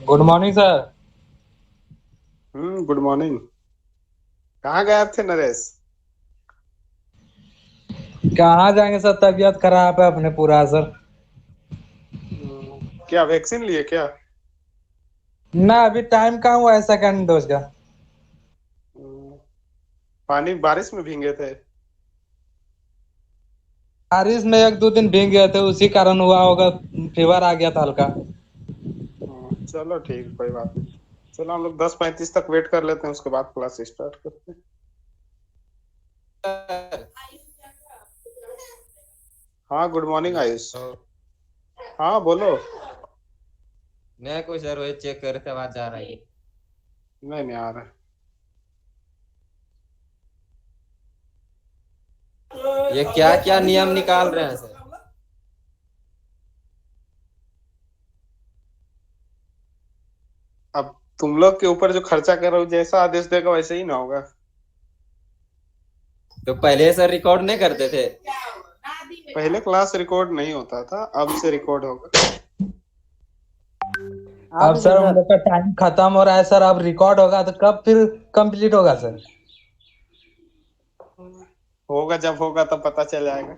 Good morning sir. Good morning. कहाँ गए थे नरेश? कहाँ जाएंगे सर, तबीयत खराब है अपने पूरा सर। क्या वैक्सीन लिए क्या? ना अभी टाइम कहाँ हुआ है सेकंड डोज का। हम्म, पानी बारिश में भीगे थे? बारिश में एक दो दिन भीग गए थे, उसी कारण हुआ होगा। फीवर आ गया था हल्का। चलो ठीक, कोई बात नहीं। चलो हम लोग 10:35 तक वेट कर लेते हैं, उसके बाद क्लास स्टार्ट करते हैं। हाँ, गुड मॉर्निंग आयुष। तो हाँ बोलो। मैं कुछ सर वही चेक कर रहे थे, आवाज आ रही है। नहीं नहीं आ रहा है। ये क्या क्या नियम निकाल रहे हैं सर? अब तुम लोग के ऊपर जो खर्चा कर रहे हो, जैसा आदेश देगा वैसे ही ना होगा। तो पहले सर रिकॉर्ड नहीं करते थे? पहले क्लास रिकॉर्ड नहीं होता था, अब से रिकॉर्ड होगा। अब सर हम लोग का टाइम खत्म हो रहा है सर, अब रिकॉर्ड होगा तो कब फिर कंप्लीट होगा सर। होगा, जब होगा तब पता चल जाएगा।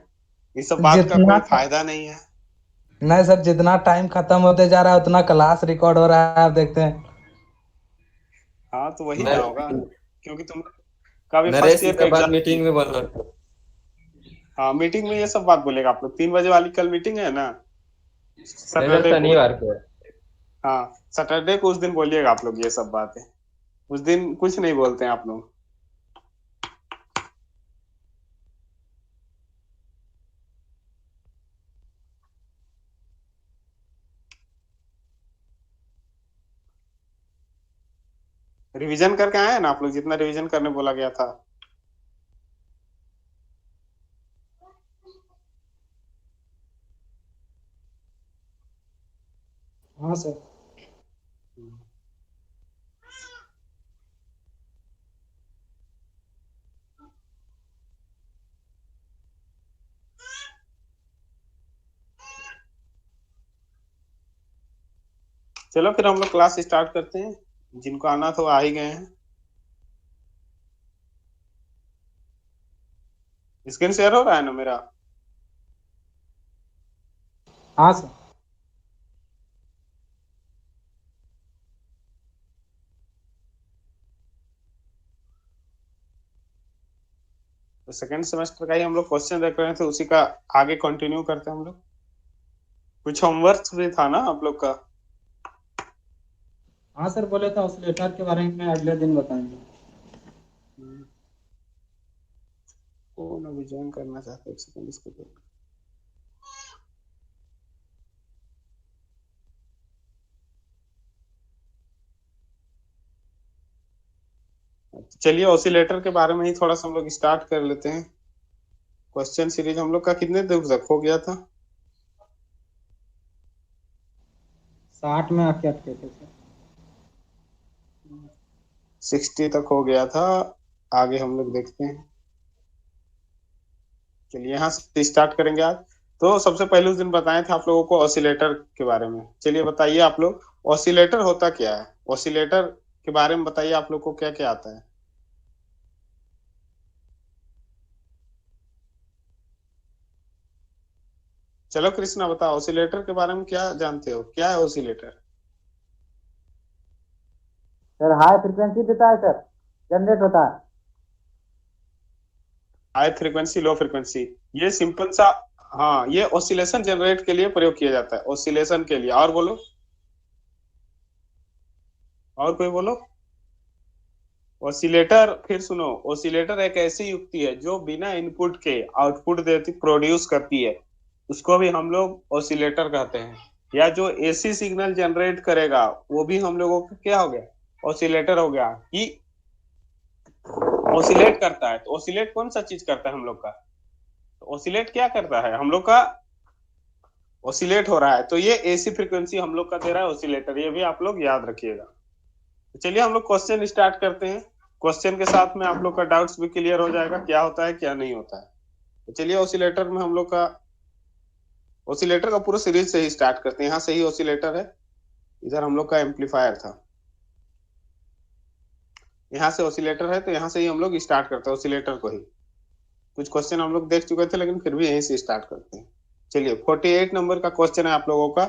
इस सब बात का जितना कोई फायदा नहीं है। नहीं सर, जितना टाइम खत्म होते जा रहा है उतना क्लास रिकॉर्ड हो रहा है, आप देखते हैं। हाँ तो वही ना नर, होगा, क्योंकि तुम का भी फर्स्ट नरेश ईयर ये का सब बात एग्जाम। मीटिंग में बोल रहे थे। हाँ, मीटिंग में ये सब बात बोलेगा आप लोग। 3 बजे वाली कल मीटिंग है ना, नहीं सर, सैटरडे को। शनिवार को है। हाँ, सैटरडे को उस दिन बोलिएगा आप लोग ये सब बातें। उस दिन कुछ नहीं बोलते हैं आप लोग। रिवीजन करके आए हैं ना आप लोग, जितना रिवीजन करने बोला गया था? हाँ सर। चलो फिर हम लोग क्लास स्टार्ट करते हैं। जिनको आना था वो आ ही गए हैं। स्क्रीन शेयर हो रहा है ना मेरा? हाँ सर। तो सेकंड सेमेस्टर का ही हम लोग क्वेश्चन देख रहे थे, उसी का आगे कंटिन्यू करते हैं हम लोग। कुछ होमवर्क भी था ना आप लोग का? हाँ सर, बोले था ऑसिलेटर के बारे में अगले दिन बताएंगे। कौन अभी ज्वाइन करना चाहते हैं? एक सेकंड इसको दो। चलिए ऑसिलेटर के बारे में ही थोड़ा सा हम लोग स्टार्ट कर लेते हैं। क्वेश्चन सीरीज हम लोग का कितने दूर तक हो गया था? 60 में आके अटके थे सर। 60 तक हो गया था। आगे हम लोग देखते हैं। चलिए यहाँ से स्टार्ट करेंगे आज। तो सबसे पहले उस दिन बताए थे आप लोगों को ऑसिलेटर के बारे में। चलिए बताइए आप लोग, ऑसिलेटर होता क्या है? ऑसिलेटर के बारे में बताइए, आप लोग को क्या क्या आता है? चलो कृष्णा बताओ, ऑसिलेटर के बारे में क्या जानते हो? क्या है ऑसिलेटर? सर हाई फ्रिक्वेंसी देता है सर, जनरेट होता है। हाई फ्रीक्वेंसी, लो फ्रीक्वेंसी, ये सिंपल सा। हाँ, ये ऑसिलेशन जनरेट के लिए प्रयोग किया जाता है, ऑसिलेशन के लिए। और बोलो, और कोई बोलो। ऑसिलेटर, फिर सुनो, ऑसिलेटर एक ऐसी युक्ति है जो बिना इनपुट के आउटपुट देती, प्रोड्यूस करती है। उसको भी हम लोग ऑसिलेटर कहते हैं। या जो एसी सिग्नल जनरेट करेगा, वो भी हम लोगों का क्या हो गया? ऑसिलेटर हो गया। कि ऑसिलेट करता है। तो ऑसिलेट कौन सा चीज करता है हम लोग का? तो ऑसिलेट क्या करता है हम लोग का? ऑसिलेट हो रहा है, तो ये एसी फ्रीक्वेंसी हम लोग का दे रहा है ऑसिलेटर। ये भी आप लोग याद रखिएगा। तो चलिए हम लोग क्वेश्चन स्टार्ट करते हैं। क्वेश्चन के साथ में आप लोग का डाउट्स भी क्लियर हो जाएगा, क्या होता है क्या नहीं होता है। तो चलिए ऑसिलेटर में हम लोग का, ऑसिलेटर का पूरा सीरीज से ही स्टार्ट करते हैं। यहाँ से ही ऑसिलेटर है। इधर हम लोग का एम्पलीफायर था, यहाँ से ऑसिलेटर है, तो यहाँ से ही हम लोग स्टार्ट करते हैं ऑसिलेटर को ही। कुछ क्वेश्चन हम लोग देख चुके थे, लेकिन फिर भी यहीं से स्टार्ट करते हैं। चलिए 48 नंबर का क्वेश्चन है आप लोगों का,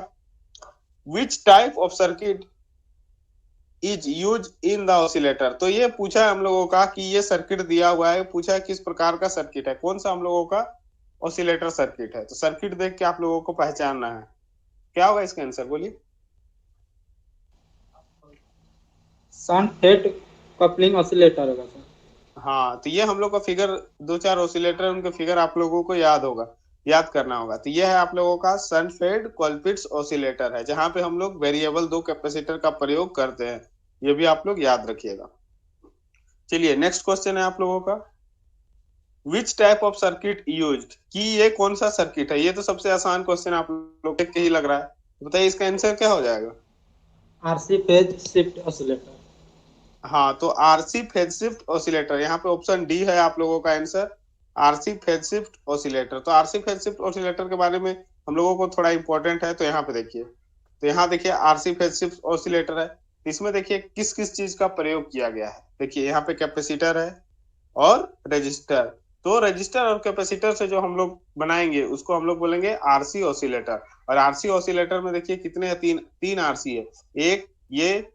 which type of circuit is use in the oscillator. तो ये पूछा है हम लोगों का कि ये सर्किट दिया हुआ है, पूछा है किस प्रकार का सर्किट है, कौन सा हम लोगों का ऑसिलेटर सर्किट है। तो सर्किट देख के आप लोगों को पहचानना है, क्या होगा इसका आंसर, बोलिए। शंट फेड कपलिंग ऑसिलेटर होगा सर। हाँ, तो ये हम लोग का फिगर, दो चार ऑसिलेटर उनके फिगर आप लोगों को याद होगा, याद करना होगा। तो ये है आप लोगों का शंट फेड कोलपिट्स ऑसिलेटर है, जहां पे हम लोग वेरिएबल 2 कैपेसिटर का प्रयोग करते हैं, ये भी आप लोग याद रखिएगा। चलिए नेक्स्ट क्वेश्चन है आप लोगों का, which type of circuit used, कि ये कौन सा सर्किट है। ये तो सबसे आसान क्वेश्चन आप लोग देख के ही लग रहा है, बताइए इसका आंसर क्या हो जाएगा। RC phase shift oscillator. हाँ, तो आरसी फेज शिफ्ट ऑसिलेटर, यहाँ पे ऑप्शन डी है आप लोगों का answer, RC phase shift oscillator. तो आरसी फेज शिफ्ट ऑसिलेटर के बारे में हम लोगों को थोड़ा इंपॉर्टेंट है, तो यहाँ पे देखिए, तो यहाँ देखिए आरसी फेज शिफ्ट ऑसिलेटर है, इसमें देखिए किस किस चीज का प्रयोग किया गया है। देखिए यहाँ पे कैपेसिटर है और रजिस्टर, तो रजिस्टर और कैपेसिटर से जो हम लोग बनाएंगे उसको हम लोग बोलेंगे आरसी ऑसिलेटर। और आरसी ऑसिलेटर में देखिए कितने, तीन आरसी है, एक ये,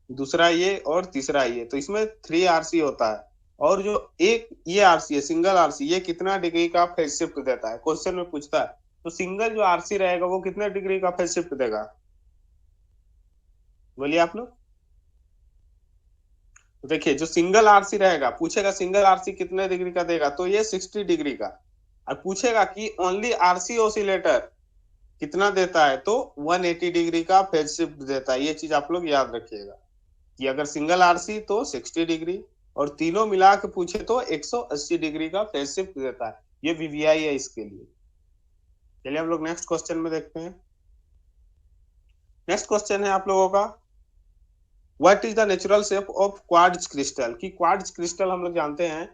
दूसरा ये और तीसरा ये, तो इसमें 3 आरसी होता है। और जो एक ये आरसी है, सिंगल आरसी, ये कितना डिग्री का फेज शिफ्ट देता है, क्वेश्चन में पूछता है। तो सिंगल जो आरसी रहेगा वो कितने डिग्री का फेज शिफ्ट देगा, बोलिए आप लोग। तो देखिए जो सिंगल आरसी रहेगा, पूछेगा सिंगल आरसी कितने डिग्री का देगा, तो ये 60 डिग्री का। और पूछेगा कि ओनली आरसी ऑसिलेटर कितना देता है, तो 180 डिग्री का फेज शिफ्ट देता है। ये चीज आप लोग याद रखिएगा कि अगर सिंगल आरसी तो 60 डिग्री, और तीनों मिला के पूछे तो 180 डिग्री का फेज शिफ्ट देता है। ये वीवीआई है इसके लिए। चलिए हम लोग नेक्स्ट क्वेश्चन में देखते हैं। नेक्स्ट क्वेश्चन है आप लोगों का, what is the natural shape of quartz crystal. की क्वार्ट्ज क्रिस्टल हम लोग जानते हैं,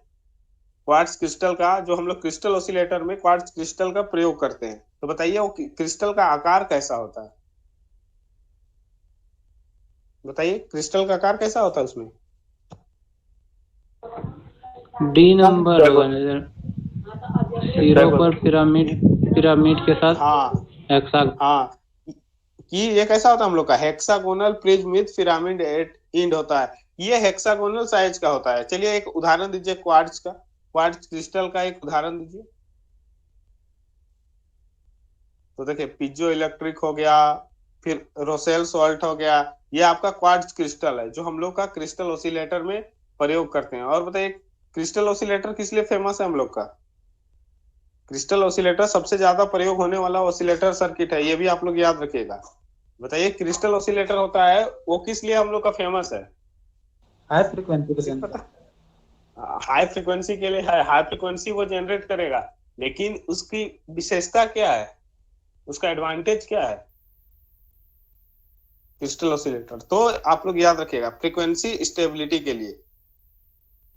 क्वार्ट्ज क्रिस्टल का जो हम लोग क्रिस्टल ऑसिलेटर में क्वार्ट्ज क्रिस्टल का प्रयोग करते हैं, तो बताइए वो क्रिस्टल का आकार कैसा होता है, बताइए क्रिस्टल का आकार कैसा होता है उसमें। डी नंबर होगा नजर, सिरों पर पिरामिड, पिरामिड के साथ हाँ हाँ, कि ये कैसा होता है हम लोग का hexagonal prism with pyramid at end होता है, ये हेक्सागोनल साइज का होता है। चलिए एक उदाहरण दीजिए क्वार्ट्ज का, क्वार्ट्ज क्रिस्टल का एक उदाहरण दीजिए। तो देखिए पिजो इलेक्ट्रिक हो गया, फिर रोसेल सॉल्ट हो गया, ये आपका क्वार्ट्ज क्रिस्टल है जो हम लोग का क्रिस्टल ऑसिलेटर में प्रयोग करते हैं। और बताइए क्रिस्टल ऑसिलेटर किस लिए फेमस है हम लोग का, क्रिस्टल ऑसिलेटर सबसे ज्यादा प्रयोग होने वाला ऑसिलेटर सर्किट है, ये भी आप लोग याद रखिएगा। बताइए क्रिस्टल ऑसिलेटर होता है वो किस लिए हम लोग का फेमस है, हाई फ्रीक्वेंसी के लिए। हाई फ्रीक्वेंसी के लिए है, हाई फ्रीक्वेंसी वो जनरेट करेगा, लेकिन उसकी विशेषता क्या है, उसका एडवांटेज क्या है क्रिस्टल ऑसिलेटर, तो आप लोग याद रखिएगा फ्रीक्वेंसी स्टेबिलिटी के लिए।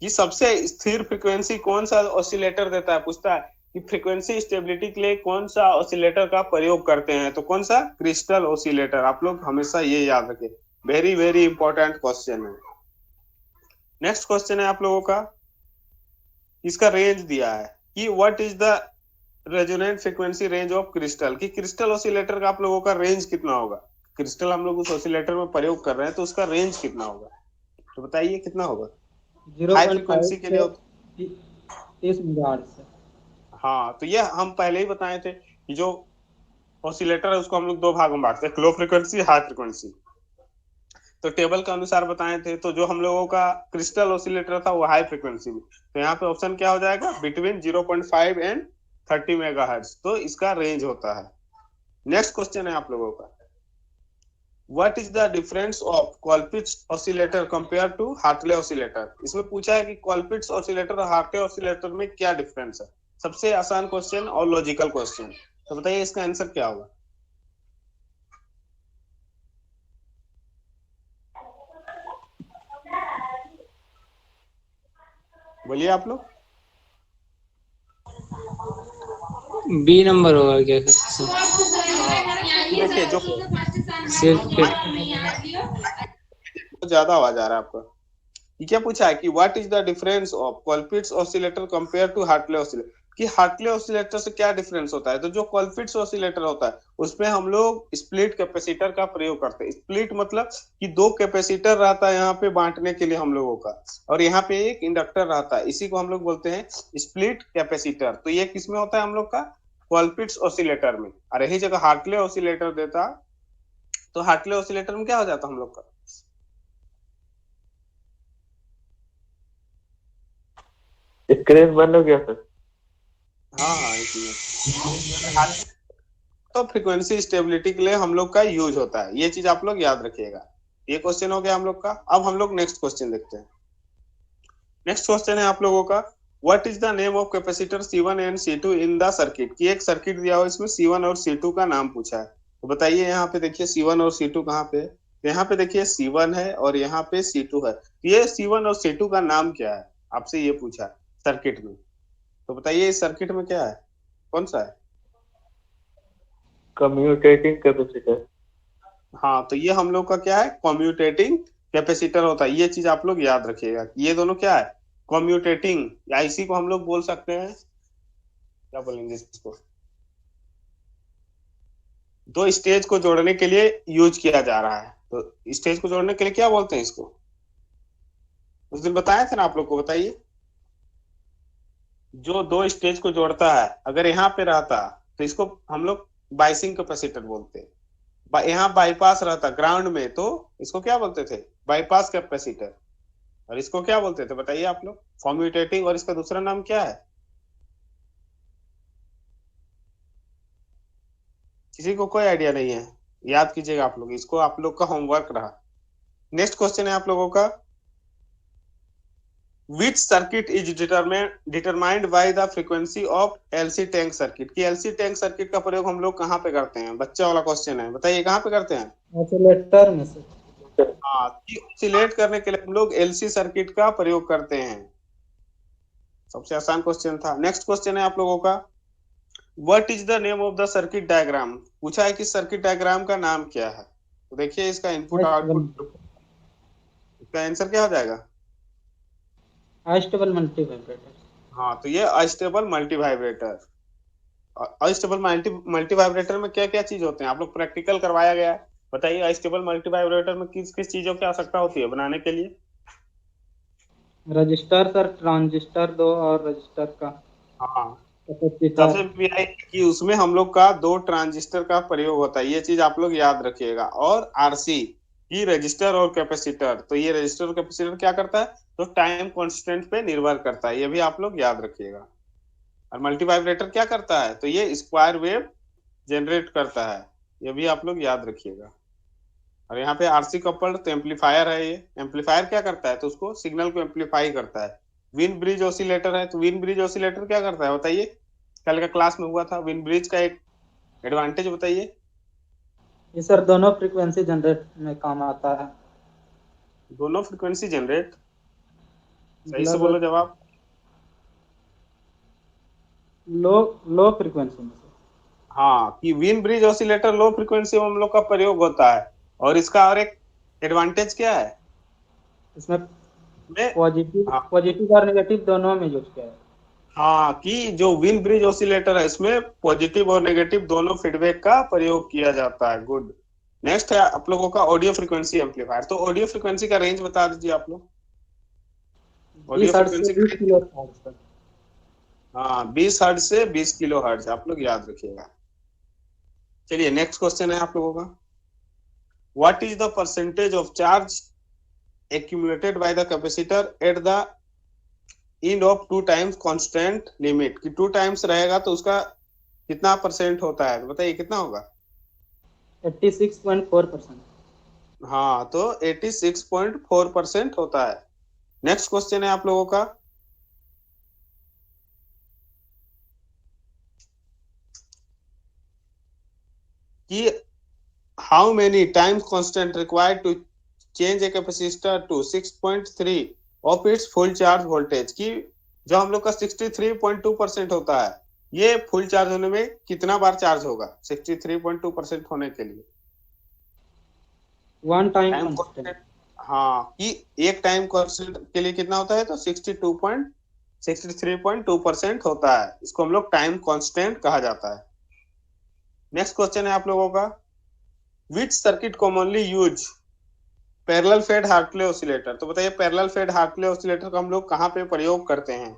ये सबसे स्थिर फ्रीक्वेंसी कौन सा ऑसिलेटर देता है, पूछता है कि फ्रीक्वेंसी स्टेबिलिटी के लिए कौन सा ऑसिलेटर का प्रयोग करते हैं, तो कौन सा, क्रिस्टल ऑसिलेटर। आप लोग हमेशा ये याद रखें, वेरी वेरी इंपॉर्टेंट क्वेश्चन है। नेक्स्ट क्वेश्चन है आप लोगों का, इसका रेंज दिया है कि what is the resonant frequency range of crystal, कि क्रिस्टल ऑसिलेटर का आप लोगों का रेंज कितना होगा, क्रिस्टल हम लोग उस ऑसिलेटर में प्रयोग कर रहे हैं तो उसका रेंज कितना होगा, तो बताइए कितना होगा। हाई फ्रीक्वेंसी के लिए 30 मेगाहर्ट्ज। हाँ, तो ये हम पहले ही बताए थे कि जो ऑसिलेटर है उसको हम लोग 2 भागों में बांटते हैं, लो फ्रीक्वेंसी, हाई फ्रीक्वेंसी। तो टेबल के अनुसार बताए थे, तो जो हम लोगों का क्रिस्टल ऑसिलेटर था वो हाई फ्रीक्वेंसी में, तो यहाँ पे ऑप्शन क्या हो जाएगा, बिटवीन 0.5 एंड 30 मेगाहर्ट्ज, तो इसका रेंज होता है। नेक्स्ट क्वेश्चन है आप लोगों का, what is the difference of Colpitts oscillator compare to Hartley oscillator. इसमें पूछा है कि कॉलपिट्स ऑसिलेटर और हार्टले ऑसिलेटर में क्या डिफरेंस है, सबसे आसान क्वेश्चन और लॉजिकल क्वेश्चन, तो बताइए इसका आंसर क्या होगा। बोलिए आप लोग। बी नंबर होगा क्या, देखिए जो सिर्फ ज्यादा आवाज आ रहा है आपका। ये क्या पूछा है कि what is the difference of Colpitts oscillator compare to Hartley oscillator, कि हार्टले ऑसिलेटर से क्या डिफरेंस होता है। तो जो कॉलपिट्स ऑसिलेटर होता है उसमें हम लोग स्प्लिट कैपेसिटर का प्रयोग करते हैं। स्प्लिट मतलब कि दो कैपेसिटर रहता है यहाँ पे बांटने के लिए हम लोगों का, और यहाँ पे एक इंडक्टर रहता है, इसी को हम लोग बोलते हैं स्प्लिट कैपेसिटर। तो ये किसमें होता है हम लोग का, कॉलपिट्स ऑसिलेटर में। और यही जगह हार्टले ऑसिलेटर देता तो हार्टले ऑसिलेटर में क्या हो जाता हम लोग का, स्क्रीन बंद हो गया सर। हाँ इसलिए तो फ्रीक्वेंसी स्टेबिलिटी के लिए हम लोग का यूज होता है, ये चीज आप लोग याद रखिएगा। ये क्वेश्चन हो गया हम लोग का। अब हम लोग नेक्स्ट क्वेश्चन देखते हैं। नेक्स्ट क्वेश्चन है आप लोगों का, what is the name of capacitor C1 and C2 in the circuit, कि एक सर्किट दिया हो इसमें C1 और C2 का नाम पूछा है। तो बताइए यहाँ पे देखिए C1 और C2 कहाँ पे, तो यहाँ पे देखिए C1 है और यहाँ पे C2 है। तो ये C1 और C2 का नाम क्या है, आपसे ये पूछा है सर्किट में। तो बताइए इस सर्किट में क्या है, कौन सा है। Commutating capacitor. हाँ तो ये हम लोग का क्या है, कम्यूटेटिंग कैपेसिटर होता है। ये चीज आप लोग याद रखिएगा, ये दोनों क्या है, कम्यूटेटिंग, या इसी को हम लोग बोल सकते हैं, क्या बोलेंगे इसको, दो स्टेज को जोड़ने के लिए यूज किया जा रहा है। तो स्टेज को जोड़ने के लिए क्या बोलते हैं इसको, उस दिन बताया था ना आप लोग को, बताइए। जो दो स्टेज को जोड़ता है, अगर यहाँ पे रहता तो इसको हम लोग बाइसिंग कैपेसिटर बोलते हैं। यहाँ बाईपास रहता ग्राउंड में तो इसको क्या बोलते थे, बाईपास कैपेसिटर। और इसको क्या बोलते थे बताइए आप लोग, कम्यूटेटिंग। और इसका दूसरा नाम क्या है, किसी को कोई आइडिया नहीं है, याद कीजिएगा आप लोग इसको, आप लोग का होमवर्क रहा। नेक्स्ट क्वेश्चन है आप लोगों का, which circuit is determined by the frequency of LC tank circuit, की LC टैंक सर्किट का प्रयोग हम लोग कहाँ पे करते हैं, बच्चा वाला क्वेश्चन है, बताइए कहाँ पे करते हैं। ऑसिलेटर में से। हाँ, ऑसिलेट करने के लिए हम लोग LC सर्किट का प्रयोग करते हैं। सबसे आसान क्वेश्चन था। नेक्स्ट क्वेश्चन है आप लोगों का, what is the name of the circuit diagram, पूछा है कि सर्किट डायग्राम का नाम क्या है। तो देखिए इसका इनपुट आउटपुट, इसका आंसर क्या हो जाएगा, अस्टेबल मल्टी वाइब्रेटर। हाँ तो ये astable multi vibrator. Astable multi vibrator में क्या क्या चीज होते हैं, आप लोग प्रैक्टिकल करवाया गया है। बताइए अस्टेबल मल्टी वाइब्रेटर में किस किस चीजों की आवश्यकता होती है बनाने के लिए। रजिस्टर सर, ट्रांजिस्टर दो और रजिस्टर का हाँ कैपेसिटर। सबसे पहले कि उसमें हम लोग का दो ट्रांजिस्टर का प्रयोग होता है, ये चीज आप लोग याद रखिएगा। और आरसी की रजिस्टर और कैपेसिटर, तो ये रजिस्टर और कैपेसिटर क्या करता है, तो टाइम कांस्टेंट पे निर्भर करता है, ये भी आप लोग याद रखिएगा। और मल्टी वाइब्रेटर क्या करता है, तो ये स्क्वायर वेव जनरेट करता है, ये भी आप लोग याद रखिएगा। और यहाँ पे आरसी कपल्ड तो एम्पलीफायर है, ये एम्पलीफायर क्या करता है, तो उसको सिग्नल को एम्पलीफाई करता है। विन ब्रिज ऑसिलेटर है, तो विन ब्रिज ऑसिलेटर क्या करता है बताइए, कल का क्लास में हुआ था। विन ब्रिज का एक एडवांटेज बताइए। ये सर दोनों फ्रीक्वेंसी जनरेट में काम आता है। दोनों फ्रीक्वेंसी जनरेट, सही से बोलो जवाब। लो फ्रीक्वेंसी में से। हाँ कि win bridge oscillator low frequency में हम लोग का प्रयोग होता है। और इसका और एक एडवांटेज क्या है, इसमें हाँ, पॉजिटिव और नेगेटिव दोनों में यूज किया है। हाँ कि जो विन ब्रिज ऑसिलेटर है इसमें पॉजिटिव और नेगेटिव दोनों फीडबैक का प्रयोग किया जाता है। गुड। नेक्स्ट है आप लोगों का ऑडियो फ्रीक्वेंसी एम्पलीफायर। तो ऑडियो फ्रीक्वेंसी का रेंज बता दीजिए आप लोग। ऑडियो फ्रीक्वेंसी हाँ 20 हर्ट्ज से 20 किलो हर्ट्ज, आप लोग याद रखिएगा। चलिए नेक्स्ट क्वेश्चन है आप लोगों का, what is the percentage of charge accumulated by the capacitor at the end of 2 times constant limit, कि 2 times रहेगा तो उसका कितना परसेंट होता है, तो बताइए कितना होगा। 86.4%। हाँ तो 86.4% होता है। नेक्स्ट क्वेश्चन है आप लोगों का, कि how many times constant required to change a capacitor to 6.3 of its full charge voltage, की जो हम लोग का 63.2% होता है, ये फुल चार्ज होने में कितना बार चार्ज होगा 63.2% होने के लिए। One time time constant. Constant, हाँ, कि एक टाइम कांस्टेंट के लिए कितना होता है, तो 63.2% होता है, इसको हम लोग टाइम कांस्टेंट कहा जाता है। नेक्स्ट क्वेश्चन है आप लोगों का, which circuit commonly use parallel fed Hartley oscillator. तो बताइए पैरेलल फेड हार्टले ऑसिलेटर का हम लोग कहाँ पे प्रयोग करते हैं?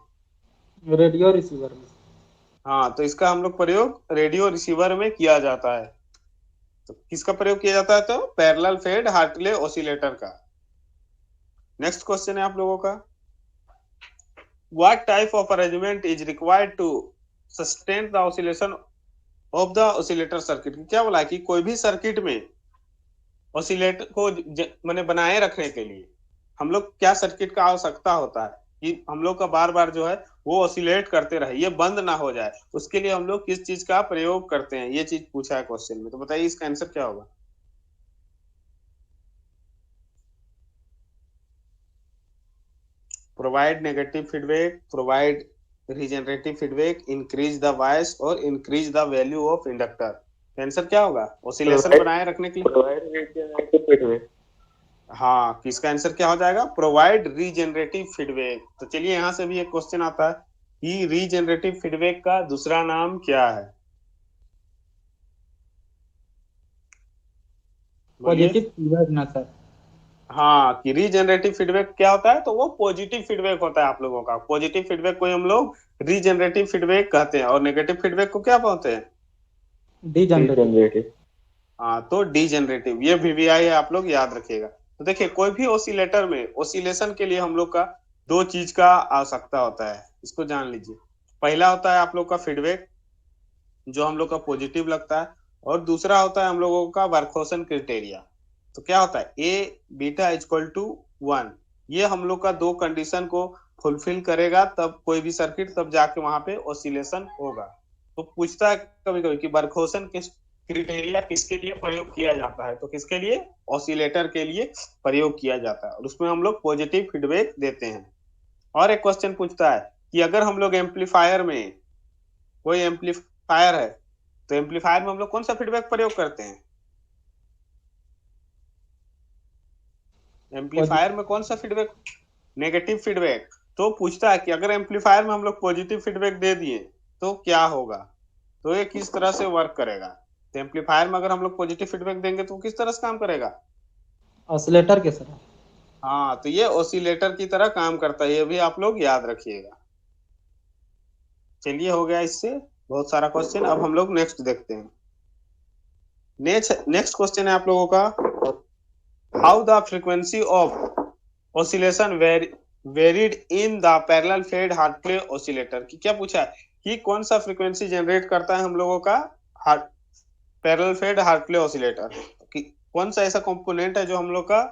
रेडियो रिसीवर में। हाँ, तो इसका हम लोग प्रयोग रेडियो रिसीवर में किया जाता है। तो किसका प्रयोग किया जाता है? तो पैरेलल फेड हार्टले ऑसिलेटर का। नेक्स्ट क्वेश्चन है आप लोगों का, what type of arrangement is required to sustain the oscillation of the oscillator circuit. क्या बोला है कि कोई भी सर्किट में ऑसिलेटर को मैंने बनाए रखने के लिए हम लोग क्या सर्किट का आवश्यकता होता है कि हम लोग का बार बार जो है वो ऑसिलेट करते रहे, ये बंद ना हो जाए, उसके लिए हम लोग किस चीज का प्रयोग करते हैं, ये चीज पूछा है क्वेश्चन में। तो बताइए इसका आंसर क्या होगा? Provide negative feedback, provide regenerative feedback, increase the voice और increase the value of inductor. Answer क्या होगा ऑसिलेशन बनाए रखने के लिए? Provide regenerative feedback. हाँ, किसका आंसर क्या हो जाएगा? Provide regenerative feedback. तो चलिए यहाँ से भी एक क्वेश्चन आता है कि रीजनरेटिव फीडबैक का दूसरा नाम क्या है? बोलिए। पॉजिटिव फीडबैक ना सर। हाँ, कि रीजनरेटिव फीडबैक क्या होता है? तो वो पॉजिटिव फीडबैक होता है आप लोगों का। पॉजिटिव फीडबैक को हम लोग रीजनरेटिव फीडबैक कहते हैं, और नेगेटिव फीडबैक को क्या बोलते हैं? डीजनरेटिव। रीजनरेटिव। हाँ, तो डीजनरेटिव, ये वीवीआई है, आप लोग याद रखिएगा। तो देखिए कोई भी ऑसिलेटर में ऑसिलेशन के लिए हम लोग का दो चीज का आवश्यकता होता है, इसको जान लीजिए। पहला होता है आप लोग का फीडबैक जो हम लोग का पॉजिटिव लगता है, और दूसरा होता है हम लोगों का बर्खौसेन क्राइटेरिया। तो क्या होता है? ए बीटा इक्वल टू 1, ये हम लोग का दो कंडीशन को फुलफिल करेगा तब कोई भी सर्किट, तब जाके वहां पे ऑसिलेशन होगा। तो पूछता है कभी कभी कि बर्खौसेन क्राइटेरिया किसके लिए प्रयोग किया जाता है? तो किसके लिए? ऑसिलेटर के लिए प्रयोग किया जाता है, और उसमें हम लोग पॉजिटिव फीडबैक देते हैं। और एक क्वेश्चन पूछता है कि अगर हम लोग एम्पलीफायर में, कोई एम्पलीफायर है, तो एम्पलीफायर में हम लोग कौन सा फीडबैक प्रयोग करते हैं? एम्पलीफायर में कौन सा फीडबैक? Negative feedback. तो पूछता है कि अगर एम्पलीफायर में हम लोग पॉजिटिव फीडबैक दे दिए तो क्या होगा, तो ये किस तरह से वर्क करेगा? तो एम्पलीफायर में अगर हम लोग पॉजिटिव फीडबैक देंगे तो किस तरह से काम करेगा? ऑसिलेटर के सर। हाँ, तो ये ऑसिलेटर की तरह काम करता है, ये भी आप लोग याद रखिएगा। चलिए, हो गया इससे बहुत सारा क्वेश्चन। अब हम लोग नेक्स्ट देखते हैं। नेक्स्ट क्वेश्चन है आप लोगों का, how the frequency of oscillation varied in the parallel fed Hartley oscillator. की क्या पूछा है कि कौन सा फ्रीक्वेंसी जनरेट करता है हम लोगों का पैरेलल फेड हार्टले ऑसिलेटर, कि कौन सा ऐसा कंपोनेंट है जो हम लोग का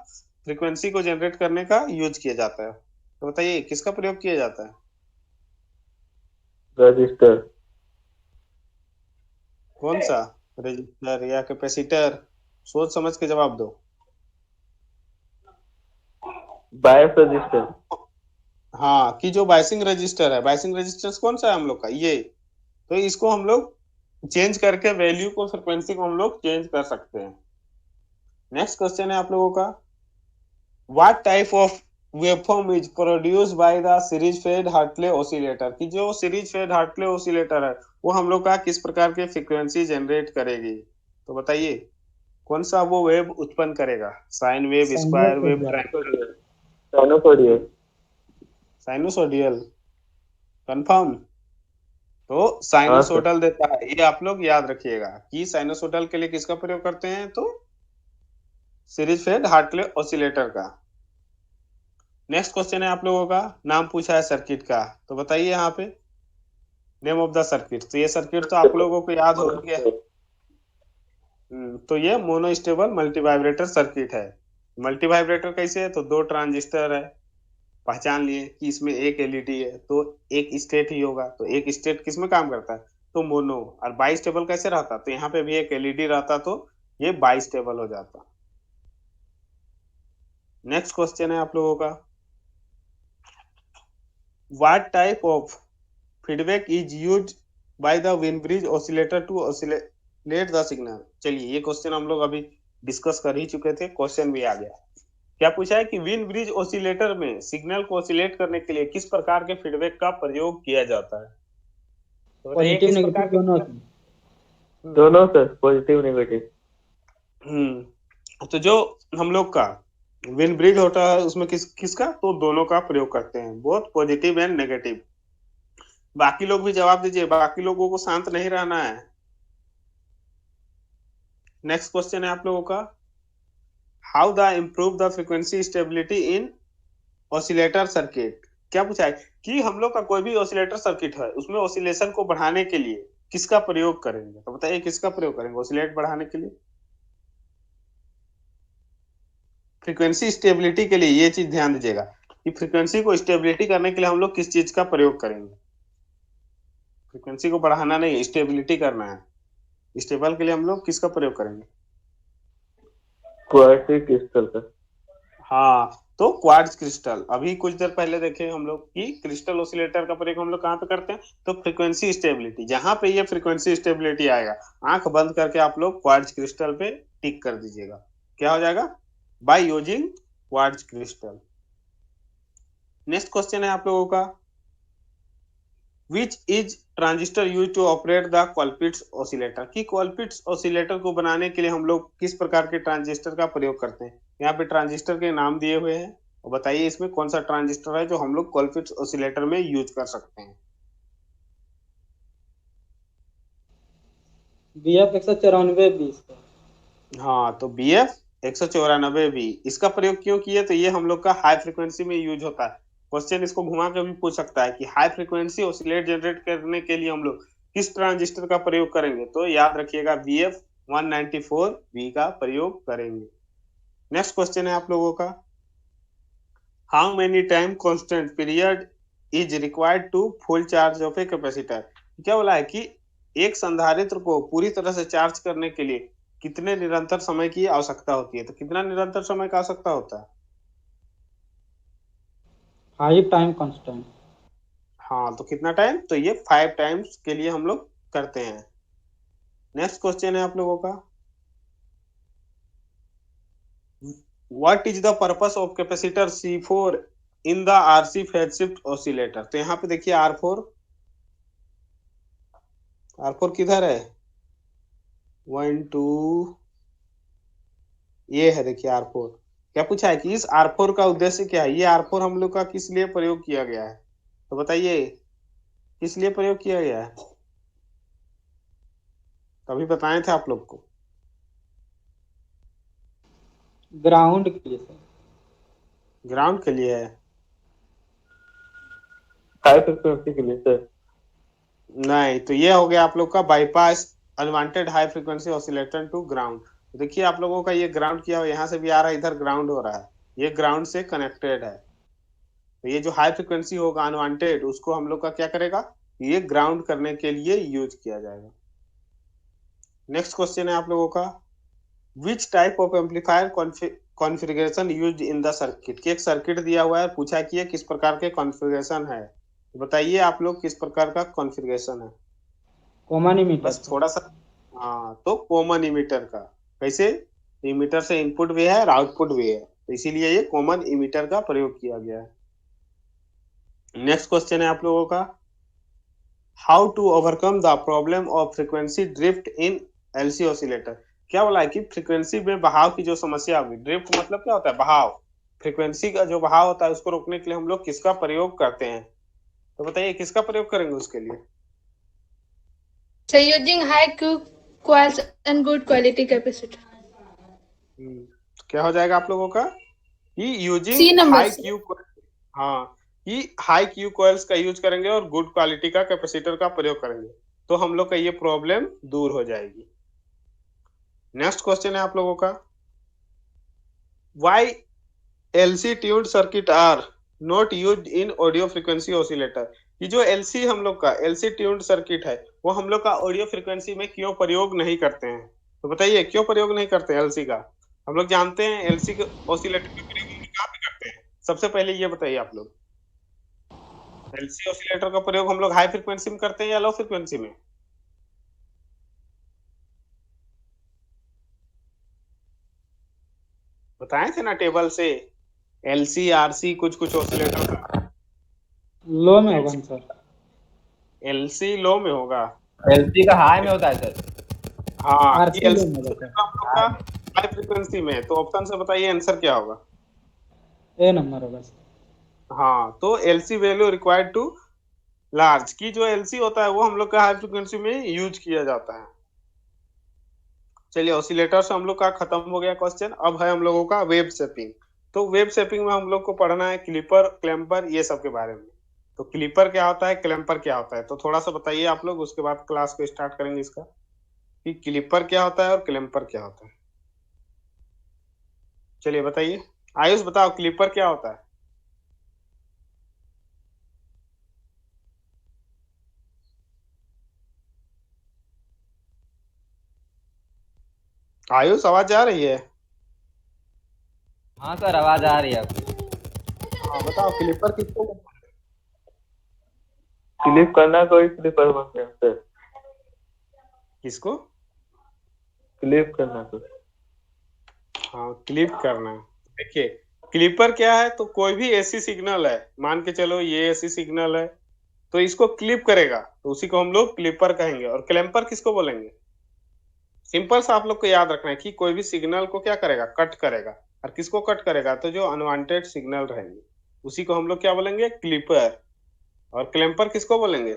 फ्रीक्वेंसी को जनरेट करने का यूज किया जाता है? तो बताइए किसका प्रयोग किया जाता है? रजिस्टर। कौन सा? रजिस्टर या कैपेसिटर? सोच समझ के जवाब दो। बायस रजिस्टर। हाँ, कि जो बायसिंग रजिस्टर है, बायसिंग रजिस्टर कौन सा है हम लोग का? ये। तो इसको हम लोग चेंज करके वैल्यू को, फ्रिक्वेंसी को हम लोग चेंज कर सकते हैं। नेक्स्ट क्वेश्चन है आप लोगों का, what type of waveform is produce by the series fed Hartley oscillator. कि जो सीरीज फेड हार्टले ऑसिलेटर है वो हम लोग का किस प्रकार के फ्रीक्वेंसी जनरेट करेगी? तो बताइए कौन सा वो वेव उत्पन्न करेगा? Sine wave, square wave, triangle? Sinusoidal. Sinusoidal, confirm? तो साइनोसोडल देता है, ये आप लोग याद रखिएगा कि साइनोसोडल के लिए किसका प्रयोग करते हैं? तो सीरीज फेड हार्टले ऑसिलेटर का। नेक्स्ट क्वेश्चन है आप लोगों का, नाम पूछा है सर्किट का, तो बताइए यहाँ पे नेम ऑफ द सर्किट। तो ये सर्किट तो आप लोगों को याद हो गया। तो ये मोनोस्टेबल मल्टीवाइब्रेटर सर्किट है। मल्टीवाइब्रेटर कैसे है? तो दो ट्रांजिस्टर है, पहचान लिए कि इसमें एक एलईडी है, तो एक स्टेट ही होगा। तो एक स्टेट किस में काम करता है? तो मोनो। और बाइस्टेबल कैसे रहता? तो यहाँ पे भी एक एलईडी रहता तो ये बाइस्टेबल हो जाता। नेक्स्ट क्वेश्चन है आप लोगों का, what type of feedback is used by the Wien bridge oscillator to oscillate the signal. चलिए ये क्वेश्चन हम लोग अभी डिस्कस कर ही चुके थे, क्वेश्चन भी आ गया। क्या पूछा है कि व्हील ब्रिज ऑसिलेटर में सिग्नल को ऑसिलेट करने के लिए किस प्रकार के फीडबैक का प्रयोग किया जाता है? तो बताइए पॉजिटिव किस नेगेटिव प्रकार के दोनों दोनों सर, पॉजिटिव नेगेटिव। तो जो हम लोग का व्हील ब्रिज होता है उसमें किसका, तो दोनों का प्रयोग करते हैं, बोथ पॉजिटिव एंड नेगेटिव। बाकी लोग भी जवाब दीजिए, बाकी लोगों को शांत नहीं रहना है। नेक्स्ट क्वेश्चन है आप लोगों का, how the improve the frequency stability in oscillator circuit. क्या पूछा है कि हम लोग का कोई भी ऑसिलेटर सर्किट है उसमें ऑसिलेशन को बढ़ाने के लिए किसका प्रयोग करेंगे? तो बताइए किसका प्रयोग करेंगे ऑसिलेट बढ़ाने के लिए? फ्रीक्वेंसी स्टेबिलिटी के लिए ये चीज ध्यान दीजिएगा कि फ्रीक्वेंसी को स्टेबिलिटी करने के लिए हम लोग किस चीज का प्रयोग करेंगे। फ्रीक्वेंसी को बढ़ाना नहीं, स्टेबिलिटी करना है। स्टेबल के लिए हम लोग किसका प्रयोग करेंगे? क्वार्ट्ज क्रिस्टल का। हाँ, तो क्वार्ट्ज क्रिस्टल। अभी कुछ देर पहले देखे हम लोग कि क्रिस्टल ऑसिलेटर का प्रयोग हम लोग कहाँ पे करते हैं, तो फ्रीक्वेंसी स्टेबिलिटी। जहां पे ये फ्रीक्वेंसी स्टेबिलिटी आएगा आंख बंद करके आप लोग क्वार्ट्ज क्रिस्टल पे टिक कर दीजिएगा। क्या हो जाएगा? By using quartz crystal. Next question है आप लोगों का, which is transistor use to operate the Colpitts oscillator. कि कॉलपिट्स ऑसिलेटर को बनाने के लिए हम लोग किस प्रकार के ट्रांजिस्टर का प्रयोग करते हैं? यहाँ पे ट्रांजिस्टर के नाम दिए हुए हैं और बताइए इसमें कौन सा ट्रांजिस्टर है जो हम लोग कॉलपिट्स ऑसिलेटर में यूज कर सकते हैं। BF 194B। हाँ, तो BF 194B इसका प्रयोग क्यों किए? तो ये हम लोग का हाई फ्रीक्वेंसी में यूज होता है। क्वेश्चन इसको घुमा के भी पूछ सकता है कि हाई फ्रीक्वेंसी ऑसिलेट जनरेट करने के लिए हम लोग किस ट्रांजिस्टर का प्रयोग करेंगे? तो याद रखिएगा BF 194B का प्रयोग करेंगे। नेक्स्ट क्वेश्चन है आप लोगों का, how many time constant period is required to full charge of a capacitor. क्या बोला है कि एक संधारित्र को पूरी तरह से चार्ज करने के लिए कितने निरंतर समय की आवश्यकता होती है? तो कितना निरंतर समय का आवश्यकता होता है? 5 टाइम कांस्टेंट। हाँ, तो कितना टाइम? तो ये 5 टाइम्स के लिए हम लोग करते हैं। नेक्स्ट क्वेश्चन है आप लोगों का, what is the purpose of capacitor C4 in the RC phase shift oscillator. तो यहाँ पे देखिए R4 किधर है? 1 2 ये है, देखिए R4। क्या पूछा है कि इस R4 का उद्देश्य क्या है? ये R4 हम लोग का किस लिए प्रयोग किया गया है? तो बताइए किस लिए प्रयोग किया गया है? कभी बताए थे आप लोग को? ग्राउंड के लिए सर। ग्राउंड के लिए है? हाई फ्रिक्वेंसी के लिए सर। नहीं, तो ये हो गया आप लोग का bypass unwanted high frequency oscillator to ground. देखिए आप लोगों का ये ग्राउंड किया हुआ, यहाँ से भी आ रहा है, इधर ग्राउंड हो रहा है, ये ग्राउंड से कनेक्टेड है। तो ये जो हाई फ्रीक्वेंसी होगा अनवांटेड, उसको हम लोग का क्या करेगा, ये ग्राउंड करने के लिए यूज किया जाएगा। नेक्स्ट क्वेश्चन है आप लोगों का, which type of amplifier configuration used in the circuit. कि एक सर्किट दिया हुआ है, पूछा कि ये किस प्रकार के कॉन्फ़िगरेशन है। बताइए आप लोग किस प्रकार का कॉन्फ़िगरेशन है? Common emitter. बस थोड़ा सा, हाँ, तो कॉमन इमीटर का। कैसे? इमीटर से इनपुट भी है और आउटपुट भी है, तो इसीलिए ये कॉमन इमीटर का प्रयोग किया गया है। नेक्स्ट क्वेश्चन है आप लोगों का, how to overcome the problem of frequency drift in LC oscillator. क्या बोला है कि फ्रीक्वेंसी में बहाव की जो समस्या होगी, ड्रिफ्ट मतलब क्या होता है? बहाव। फ्रीक्वेंसी का जो बहाव होता है उसको रोकने के लिए हम लोग किसका प्रयोग करते हैं? तो बताइए किसका प्रयोग करेंगे उसके लिए? So using high Q coils and good quality capacitor. क्या हो जाएगा आप लोगों का कि C using number high C. Q, हाँ, कि हाई क्यू कॉइल्स का यूज करेंगे और गुड क्वालिटी का कैपेसिटर का प्रयोग करेंगे, तो हम लोग का ये प्रॉब्लम दूर हो जाएगी। नेक्स्ट क्वेश्चन है आप लोगों का, why LC tuned circuit are not used in audio frequency oscillator. ये जो LC हम लोग का LC ट्यून्ड सर्किट है वो हम लोग का ऑडियो फ्रीक्वेंसी में क्यों प्रयोग नहीं करते हैं? तो बताइए क्यों प्रयोग नहीं करते हैं LC का? हम लोग जानते हैं LC के ऑसिलेटर का प्रयोग हम लोग कहाँ पे करते हैं? सबसे पहले ये बताइए आप लोग, LC ऑसिलेटर का प्रयोग हम लोग हाई फ्रीक्वेंसी में करते हैं या लो फ्रीक्वेंसी में? बताए थे ना टेबल से, एलसी आरसी कुछ कुछ ऑसिलेटर का। लो में होगा ना सर? एलसी लो में होगा। एलसी का हाई में होता है सर। हाँ, आरसी लो में एलसी होगा हम लोग का हाई फ्रीक्वेंसी में है। तो ऑप्शन से बताइए आंसर क्या होगा। सर। ए नंबर होगा सर। हाँ, तो LC value required to large की जो एलसी होता है वो हम लोग का हाई फ्रीक्वेंसी में यूज किया जाता है। चलिए, ऑसिलेटर से हम लोग का खत्म हो गया क्वेश्चन। अब है हम लोगों का वेव शेपिंग। तो वेव शेपिंग में हम लोग को पढ़ना है क्लिपर, क्लैम्पर, ये सब के बारे में। तो क्लिपर क्या होता है, क्लैम्पर क्या होता है, तो थोड़ा सा बताइए आप लोग, उसके बाद क्लास को स्टार्ट करेंगे इसका, कि क्लिपर क्या होता है और क्लैम्पर क्या होता है। चलिए बताइए, आयुष बताओ क्लिपर क्या होता है। आयुष आवाज आ रही है? हाँ सर, आवाज आ रही है आपकी। हाँ बताओ, क्लिपर किसको बोलते हैं? क्लिप करना कोई क्लिपर बनते हैं सर। किसको? क्लिप करना तो हाँ, क्लिप करना। देखिए, क्लिपर क्या है, तो कोई भी एसी सिग्नल है, मान के चलो ये एसी सिग्नल है, तो इसको क्लिप करेगा, तो उसी को हम लोग क्लिपर कहेंगे। और क्लैम्पर किसको बोलेंगे? सिंपल सा आप लोग को याद रखना है कि कोई भी सिग्नल को क्या करेगा, कट करेगा। और किसको कट करेगा, तो जो अनवांटेड सिग्नल रहेंगे उसी को हम लोग क्या बोलेंगे, क्लिपर। और क्लैम्पर किसको बोलेंगे?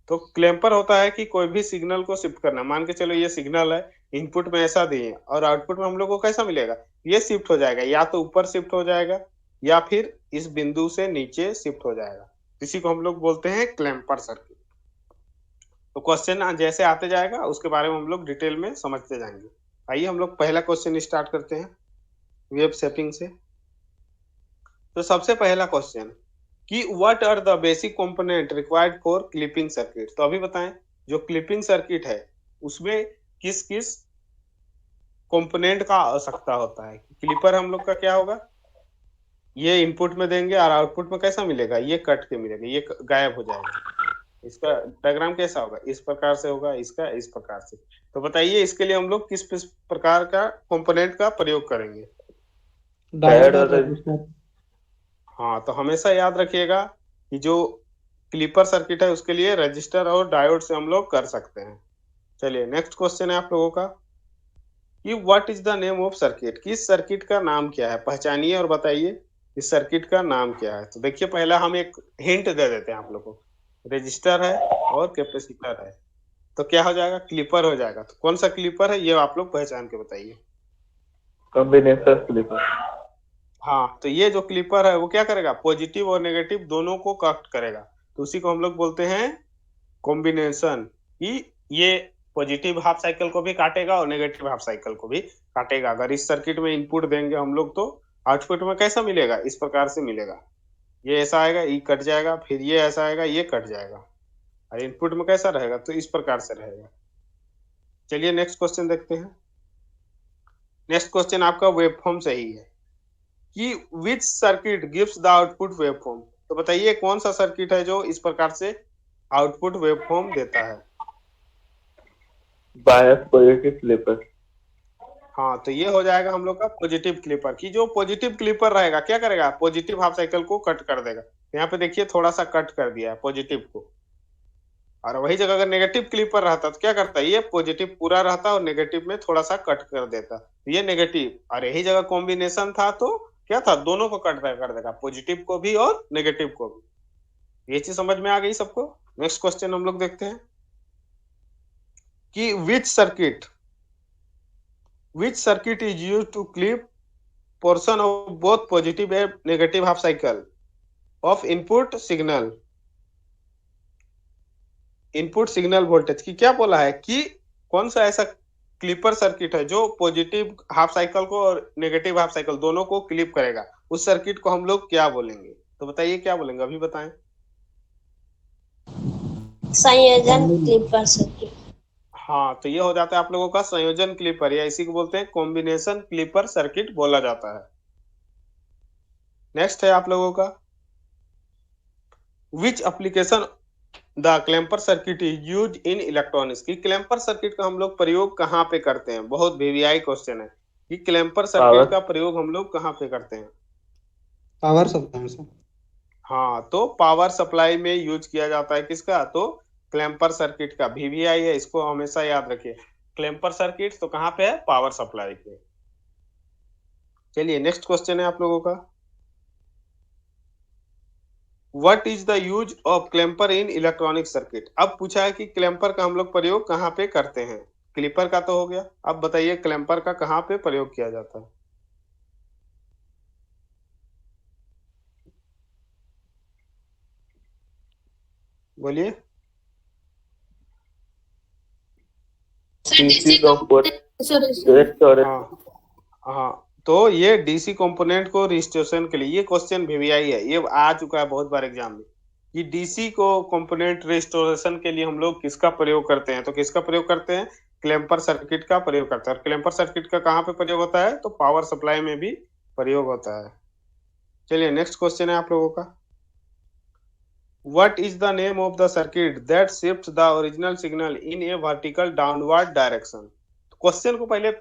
तो क्लैम्पर होता है कि कोई भी सिग्नल को शिफ्ट करना। मान के चलो ये सिग्नल है, इनपुट में ऐसा दिए और आउटपुट में हम लोग को कैसा मिलेगा, ये शिफ्ट हो जाएगा, या तो ऊपर शिफ्ट हो जाएगा या फिर इस बिंदु से नीचे शिफ्ट हो जाएगा। इसी को हम लोग बोलते हैं क्लैम्पर सर्किट। तो क्वेश्चन जैसे आते जाएगा उसके बारे में हम लोग डिटेल में समझते जाएंगे। आइए हम लोग पहला क्वेश्चन स्टार्ट करते हैं वेव शेपिंग से। तो सबसे पहला क्वेश्चन कि what are the basic component required for clipping circuit. तो अभी बताएं, जो क्लिपिंग सर्किट है उसमें किस किस कंपोनेंट का आवश्यकता होता है। क्लिपर हम लोग का क्या होगा, ये इनपुट में देंगे और आउटपुट में कैसा मिलेगा, ये कट के मिलेगा, ये गायब हो जाएगा। इसका डायग्राम कैसा होगा, इस प्रकार से होगा, इसका इस प्रकार से। तो बताइए इसके लिए हम लोग किस किस प्रकार का कंपोनेंट का प्रयोग करेंगे। डायोड और और रजिस्टर। हाँ, तो हमेशा याद रखिएगा कि जो क्लिपर सर्किट है उसके लिए रजिस्टर और डायोड से हम लोग कर सकते हैं। चलिए नेक्स्ट क्वेश्चन है आप लोगों का कि what is the name of circuit. किस सर्किट का नाम क्या है, पहचानिए और बताइए इस सर्किट का नाम क्या है। तो देखिए, पहला हम एक हिंट दे देते हैं आप लोग को, रजिस्टर है और कैपेसिटर है, तो क्या हो जाएगा, क्लिपर हो जाएगा। तो कौन सा क्लिपर है ये आप लोग पहचान के बताइए। Combination clipper. हाँ, तो ये जो क्लिपर है वो क्या करेगा, पॉजिटिव और नेगेटिव दोनों को कट करेगा, तो उसी को हम लोग बोलते हैं कॉम्बिनेशन। कि ये पॉजिटिव हाफ साइकिल को भी काटेगा और नेगेटिव हाफ साइकिल को भी काटेगा। अगर इस सर्किट में इनपुट देंगे हम लोग तो आउटपुट में कैसा मिलेगा, इस प्रकार से मिलेगा। ये ऐसा आएगा, ये कट जाएगा, फिर ये ऐसा आएगा, ये कट जाएगा, और इनपुट में कैसा रहेगा, तो इस प्रकार से रहेगा। चलिए नेक्स्ट क्वेश्चन देखते हैं। नेक्स्ट क्वेश्चन आपका वेवफॉर्म से ही है कि विच circuit gives the output waveform. तो बताइए कौन सा सर्किट है जो इस प्रकार से आउटपुट वेवफॉर्म देता है। बायस पॉजिटिव क्लिपर। हाँ, तो ये हो जाएगा हम लोग का पॉजिटिव क्लिपर। की जो पॉजिटिव क्लिपर रहेगा क्या करेगा, पॉजिटिव हाफ साइकिल को कट कर देगा। यहाँ पे देखिए थोड़ा सा कट कर दिया है पॉजिटिव को, और वही जगह अगर नेगेटिव क्लिपर रहता तो क्या करता है, ये पॉजिटिव पूरा रहता और नेगेटिव में थोड़ा सा कट कर देता, ये नेगेटिव। और यही जगह कॉम्बिनेशन था तो क्या था, दोनों को कट कर देगा, पॉजिटिव को भी और नेगेटिव को भी। ये चीज समझ में आ गई सबको। नेक्स्ट क्वेश्चन हम लोग देखते हैं कि which circuit is used to clip portion of both positive and negative half cycle of input signal voltage। की क्या बोला है कि कौन सा ऐसा क्लिपर सर्किट है जो पॉजिटिव हाफ साइकिल को और नेगेटिव हाफ साइकिल दोनों को क्लिप करेगा, उस सर्किट को हम लोग क्या बोलेंगे। तो बताइए क्या बोलेंगे, अभी बताएं। संयोजन क्लिपर सर्किट। हाँ, तो ये हो जाता है आप लोगों का संयोजन क्लिपर, या इसी को बोलते हैं कॉम्बिनेशन क्लिपर सर्किट बोला जाता है। नेक्स्ट है आप लोगों का which application the clamper circuit is use in electronics की क्लैम्पर सर्किट का हम लोग प्रयोग कहाँ पे करते हैं? बहुत वीवीआई क्वेश्चन है कि क्लैम्पर सर्किट Power. का प्रयोग हम लोग कहाँ पे करते हैं? पावर सप्लाई से। हाँ, तो पावर सप्लाई में यूज किया जाता है किसका? तो क्लैम्पर सर्किट का। वीवीआई है, इसको हमेशा याद रखिए। क्लैम्पर सर्किट तो कहाँ पे है? पावर सप्लाई पे। चलिए नेक्स्ट क्वेश्चन है आप लोगों का, what is the use of clamper in electronic circuit? अब पूछा है कि क्लैम्पर का हम लोग प्रयोग कहाँ पे करते हैं। क्लिपर का तो हो गया, अब बताइए क्लैम्पर का कहाँ पे प्रयोग किया जाता है? बोलिए। DC component. Sorry. Restore. हाँ हाँ, तो ये डीसी कंपोनेंट को रिस्टोरेशन के लिए, ये क्वेश्चन वीवीआई है, ये आ चुका है बहुत बार एग्जाम में, कि डीसी को कंपोनेंट रिस्टोरेशन के लिए हम लोग किसका प्रयोग करते हैं? तो किसका प्रयोग करते हैं? क्लैम्पर सर्किट का प्रयोग करते हैं। और क्लैम्पर सर्किट का कहाँ पे प्रयोग होता है? तो पावर सप्लाई में भी प्रयोग होता है। चलिए नेक्स्ट क्वेश्चन है आप लोगों का, what is the name of the circuit that shifts the original signal in A vertical downward direction? Question को पहले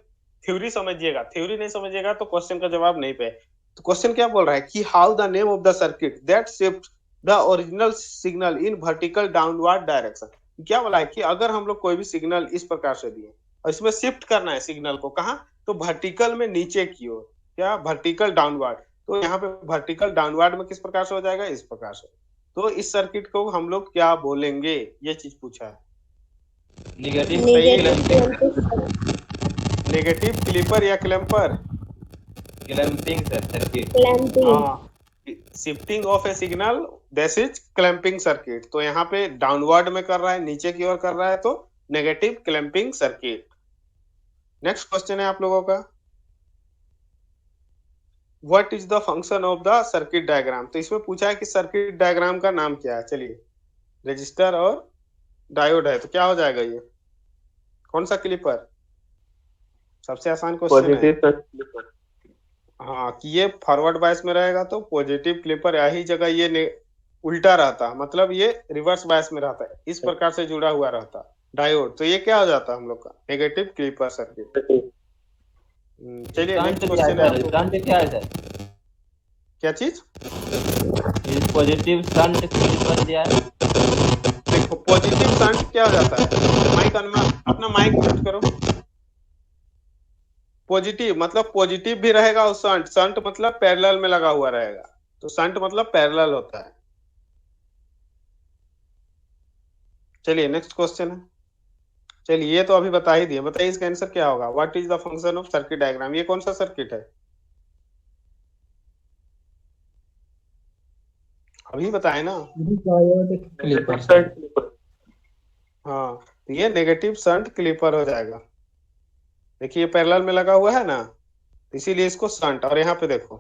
थ्योरी समझिएगा, थ्योरी नहीं समझिएगा तो क्वेश्चन का जवाब नहीं पे। तो क्वेश्चन क्या बोल रहा है कि how the name of the circuit that shift the original signal in vertical downward direction. क्या बोला है कि अगर हम लोग कोई भी सिग्नल इस प्रकार से दिए और इसमें शिफ्ट करना है सिग्नल को, कहाँ? तो वर्टिकल में नीचे की ओर, क्या? Vertical downward. तो यहाँ पे वर्टिकल डाउनवर्ड में किस प्रकार से हो जाएगा? इस प्रकार से। तो इस सर्किट को हम लोग क्या बोलेंगे? ये चीज पूछा है। नेगेटिव नेगेटिव क्लिपर या क्लैम्पर? Clamping circuit. Clamping. हाँ, shifting of A signal this is clamping circuit. तो यहाँ पे डाउनवर्ड में कर रहा है, नीचे की ओर कर रहा है, तो negative clamping circuit. Next question है आप लोगों का, what is the function of the circuit diagram? तो इसमें पूछा है कि सर्किट डायग्राम का नाम क्या है। चलिए, रजिस्टर और डायोड है, तो क्या हो जाएगा ये? कौन सा क्लिपर? सबसे आसान क्वेश्चन है। Positive such clipper. हाँ, कि ये फॉरवर्ड बायस में रहेगा तो पॉजिटिव क्लिपर, यही जगह ये उल्टा रहता, मतलब ये रिवर्स बायस में रहता है, इस प्रकार से जुड़ा हुआ रहता डायोड, तो ये क्या हो जाता हम लोग का? Negative clipper circuit. चलिए नेक्स्ट क्वेश्चन है। शंट क्या है सर? क्या चीज? पॉजिटिव शंट क्लिपर दिया है। देखो पॉजिटिव शंट क्या हो जाता है? माइक अपना माइक म्यूट करो। पॉजिटिव मतलब पॉजिटिव भी रहेगा और शंट, शंट मतलब पैरेलल में लगा हुआ रहेगा, तो शंट मतलब पैरेलल होता है। चलिए नेक्स्ट क्वेश्चन है। चलिए ये तो अभी बता ही दिए, बताइए इसका आंसर क्या होगा? What is the function of circuit diagram? ये कौन सा सर्किट है? अभी बताए ना। Negative such clipper. हाँ, तो ये नेगेटिव शंट क्लिपर हो जाएगा। देखिए ये पैरेलल में लगा हुआ है ना, तो इसीलिए इसको शंट। और यहाँ पे देखो,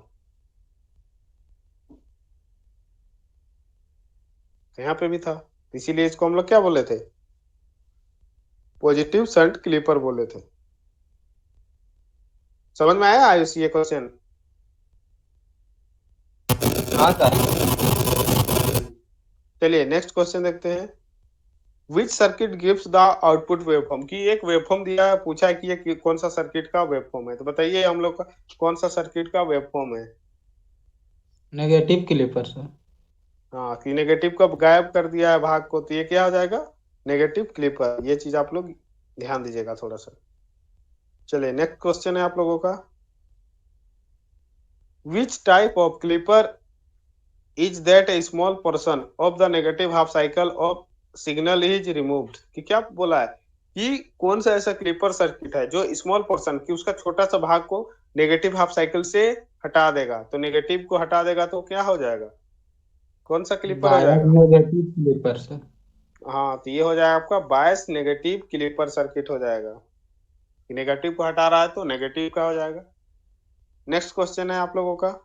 तो यहाँ पे भी था, तो इसीलिए इसको हम लोग क्या बोले थे? पॉजिटिव शंट क्लिपर बोले थे। समझ में आया आयुष ये क्वेश्चन? हाँ सर। चलिए नेक्स्ट क्वेश्चन देखते हैं, विच circuit gives the output waveform? की एक वेवफॉर्म दिया है, पूछा है कि ये कौन सा सर्किट का वेवफॉर्म है, तो बताइए हम लोग का कौन सा सर्किट का वेवफॉर्म है? Negative clipper sir. हाँ, कि नेगेटिव का गायब कर दिया है भाग को, तो ये क्या हो जाएगा? Negative clipper. ये चीज आप लोग ध्यान दीजिएगा थोड़ा सा। चलिए नेक्स्ट क्वेश्चन है आप लोगों का, which type of clipper is that A small portion of the negative half cycle of signal is removed? कि क्या बोला है कि कौन सा ऐसा क्लिपर सर्किट है जो स्मॉल पोर्शन की उसका छोटा सा भाग को नेगेटिव हाफ साइकिल से हटा देगा? तो नेगेटिव को हटा देगा तो क्या हो जाएगा? कौन सा क्लिपर हो जाएगा? Negative clipper sir. हाँ, तो ये हो जाएगा आपका बायस नेगेटिव क्लिपर सर्किट हो जाएगा। नेगेटिव को हटा रहा है तो नेगेटिव का हो जाएगा। नेक्स्ट क्वेश्चन है आप लोगों का,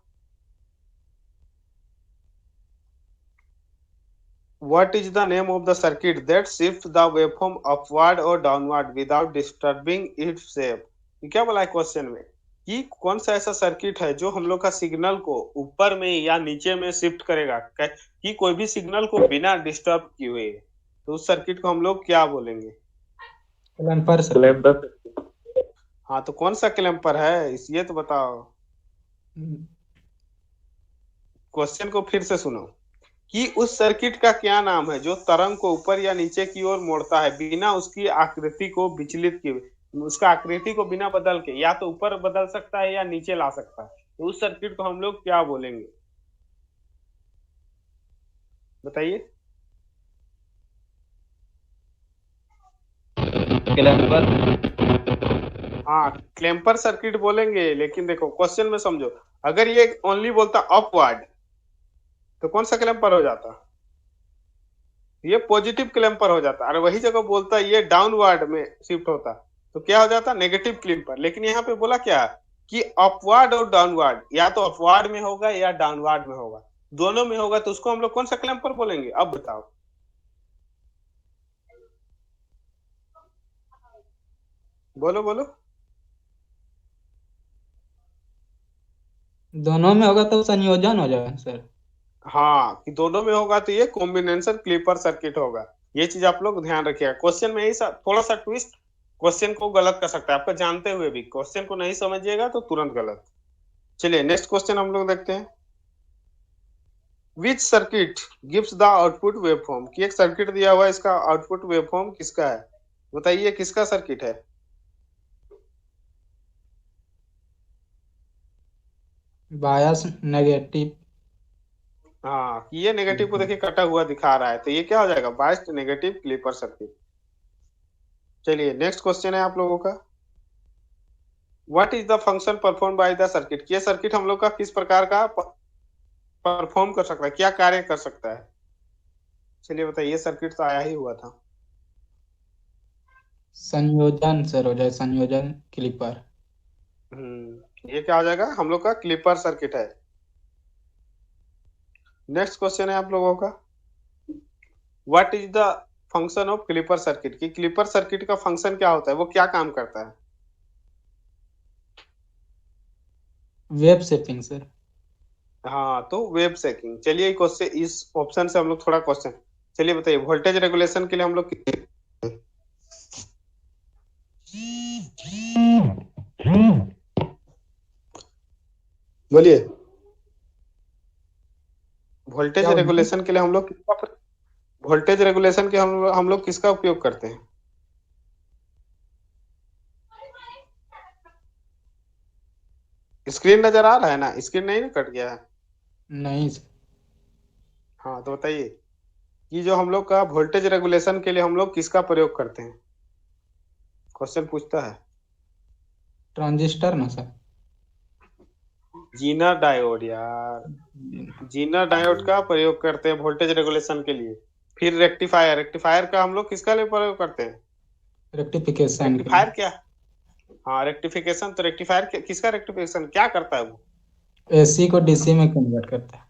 what is the name of the circuit that shifts the waveform upward or downward without disturbing its shape? ये क्या बोला है क्वेश्चन में कि कौन सा ऐसा सर्किट है जो हम लोग का सिग्नल को ऊपर में या नीचे में शिफ्ट करेगा, कि कोई भी सिग्नल को बिना डिस्टर्ब किए हुए, तो उस सर्किट को हम लोग क्या बोलेंगे? Clamper circuit. क्लैम्पर। हाँ, तो कौन सा क्लैम्पर है ये तो बताओ। क्वेश्चन को फिर से सुनो कि उस सर्किट का क्या नाम है जो तरंग को ऊपर या नीचे की ओर मोड़ता है बिना उसकी आकृति को विचलित किए। उसका आकृति को बिना बदल के या तो ऊपर बदल सकता है या नीचे ला सकता है, तो उस सर्किट को हम लोग क्या बोलेंगे? बताइए। क्लैम्पर। हाँ, क्लैम्पर सर्किट बोलेंगे, लेकिन देखो क्वेश्चन में समझो, अगर ये ओनली बोलता अपवर्ड तो कौन सा क्लैम्पर हो जाता? ये पॉजिटिव क्लैम्पर हो जाता। और वही जगह बोलता ये डाउनवर्ड में शिफ्ट होता तो क्या हो जाता? Negative clamper. लेकिन यहाँ पे बोला क्या कि अपवर्ड और डाउनवर्ड, या तो अपवर्ड में होगा या डाउनवर्ड में होगा, दोनों में होगा, तो उसको हम लोग कौन सा क्लैम्पर बोलेंगे? अब बताओ। बोलो बोलो। दोनों में होगा तो संयोजन हो जाएगा सर। हाँ, कि दोनों में होगा तो ये कॉम्बिनेशन क्लिपर सर्किट होगा। ये चीज आप लोग ध्यान रखिएगा। क्वेश्चन में ही थोड़ा सा ट्विस्ट क्वेश्चन को गलत कर सकता है, आपका जानते हुए भी क्वेश्चन को नहीं समझिएगा तो तुरंत गलत। चलिए नेक्स्ट क्वेश्चन हम लोग देखते हैं। विच circuit gives the output waveform? कि एक सर्किट दिया हुआ है, इसका आउटपुट वेवफॉर्म किसका है? बताइए किसका सर्किट है? बायस नेगेटिव। हाँ, कि ये नेगेटिव को देखिए कटा हुआ दिखा रहा है, तो ये क्या हो जाएगा? Biased negative clipper circuit. चलिए नेक्स्ट क्वेश्चन है आप लोगों का। What is the function perform by the circuit? ये सर्किट हम लोग का किस प्रकार का परफॉर्म कर सकता है, क्या कार्य कर सकता है? चलिए बताइए, सर्किट तो आया ही हुआ था। संयोजन सर हो जाए, संयोजन क्लिपर। ये क्या हो जाएगा? हम लोग का क्लिपर सर्किट है। नेक्स्ट क्वेश्चन है आप लोगों का। What is the function of clipper circuit? कि क्लिपर सर्किट का फंक्शन क्या होता है, वो क्या काम करता है? Wave shaping sir. हाँ, तो वेव शेकिंग। चलिए क्वेश्चन इस ऑप्शन से हम लोग थोड़ा क्वेश्चन, चलिए बताइए, वोल्टेज रेगुलेशन के लिए हम लोग बोलिए, वोल्टेज क्या बोले? रेगुलेशन के लिए हम लोग वोल्टेज रेगुलेशन के हम लोग किसका उपयोग करते हैं? स्क्रीन नजर आ रहा है ना? स्क्रीन नहीं ना कट गया है? नहीं सर। हाँ, तो बताइए कि जो हम लोग का वोल्टेज रेगुलेशन के लिए हम लोग किसका प्रयोग करते हैं? क्वेश्चन पूछता है। ट्रांजिस्टर ना सर। जीना डायोड यार, जीना डायोड का प्रयोग करते हैं वोल्टेज रेगुलेशन के लिए। फिर रेक्टिफायर, रेक्टिफायर का हम लोग किसका लिए प्रयोग करते हैं? रेक्टिफिकेशन। रेक्टिफायर क्या? हाँ, रेक्टिफिकेशन। तो रेक्टिफायर किसका रेक्टिफिकेशन क्या करता है वो? एसी को डीसी में कन्वर्ट करता है।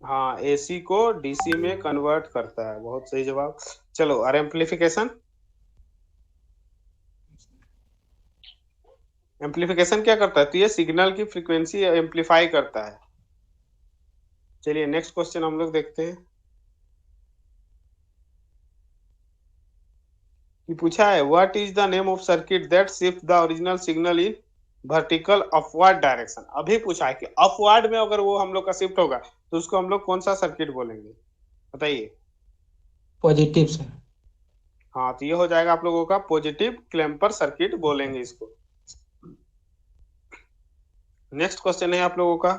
हाँ, एसी को डीसी में कन्वर्ट करता है। बहुत सही जवाब। चलो, और एम्पलीफिकेशन? एम्पलीफिकेशन क्या करता है? तो ये सिग्नल की फ्रीक्वेंसी एम्पलीफाई करता है। चलिए नेक्स्ट क्वेश्चन हम लोग देखते हैं कि पूछा है what is the name of circuit that shift the original signal in vertical upward direction? अभी पूछा है कि अपवर्ड में अगर वो हम लोग का शिफ्ट होगा तो उसको हम लोग कौन सा सर्किट बोलेंगे? बताइए। Positive sir. हाँ, तो ये हो जाएगा आप लोगों का पॉजिटिव क्लैम्पर सर्किट बोलेंगे इसको। नेक्स्ट क्वेश्चन है आप लोगों का।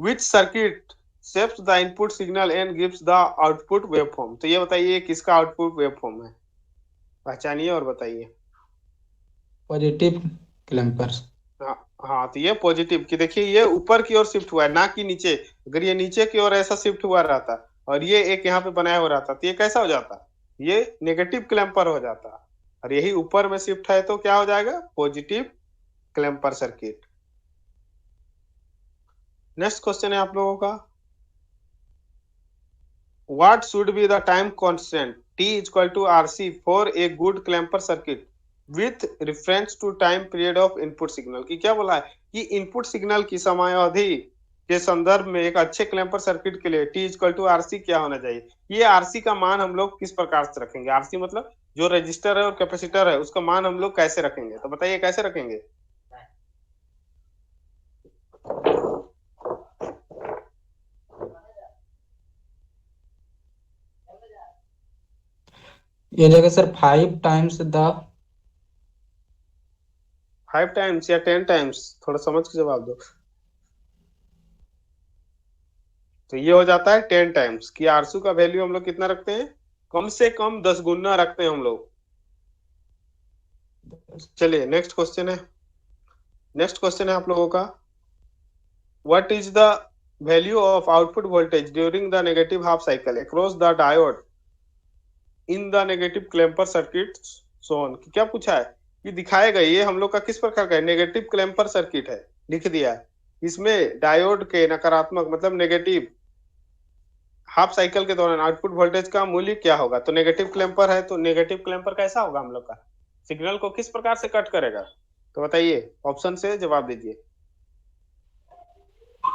Which circuit shapes the input signal and gives the output waveform? तो ये बताइए किसका आउटपुट वेवफॉर्म है? पहचानिए और बताइए। Positive clamper. हाँ, तो ये पॉजिटिव की देखिए, ये ऊपर की ओर शिफ्ट हुआ है ना कि नीचे। अगर ये नीचे की ओर ऐसा शिफ्ट हुआ रहता और ये एक यहाँ पे बनाया हुआ रहता तो ये कैसा हो जाता? ये नेगेटिव क्लैम्पर हो जाता। और यही ऊपर में शिफ्ट है तो क्या हो जाएगा? Positive clamper circuit. Next question है आप लोगों का। What should be the time constant T = RC for a good clamper circuit with reference to time period of input signal? की क्या बोला है कि इनपुट सिग्नल की समय अवधि के संदर्भ में एक अच्छे क्लैंपर सर्किट के लिए टी इक्वल टू आरसी क्या होना चाहिए। ये आरसी का मान हम लोग किस प्रकार से रखेंगे, आरसी मतलब जो रजिस्टर है और कैपेसिटर है उसका मान हम लोग कैसे रखेंगे, तो बताइए कैसे रखेंगे। ये जगह सर 5 टाइम्स द 5 टाइम्स या 10 टाइम्स, थोड़ा समझ के जवाब दो। तो ये हो जाता है 10 टाइम्स कि आरसू का वैल्यू हम लोग कितना रखते हैं, कम से कम 10 गुना रखते हैं हम लोग। चलिए नेक्स्ट क्वेश्चन है, नेक्स्ट क्वेश्चन है आप लोगों का, what is the value of output voltage during the negative half cycle across the diode in the negative clamper circuit shown. क्या पूछा है, ये दिखाएगा ये हम लोग का किस प्रकार का है, नेगेटिव क्लैंपर सर्किट है, लिख दिया है। इसमें डायोड के नकारात्मक मतलब नेगेटिव हाफ साइकिल के दौरान आउटपुट वोल्टेज का मूल्य क्या होगा। तो नेगेटिव क्लैंपर है, तो नेगेटिव क्लैंपर कैसा होगा हम लोग का, सिग्नल को किस प्रकार से कट करेगा, तो बताइए ऑप्शन से जवाब दीजिए।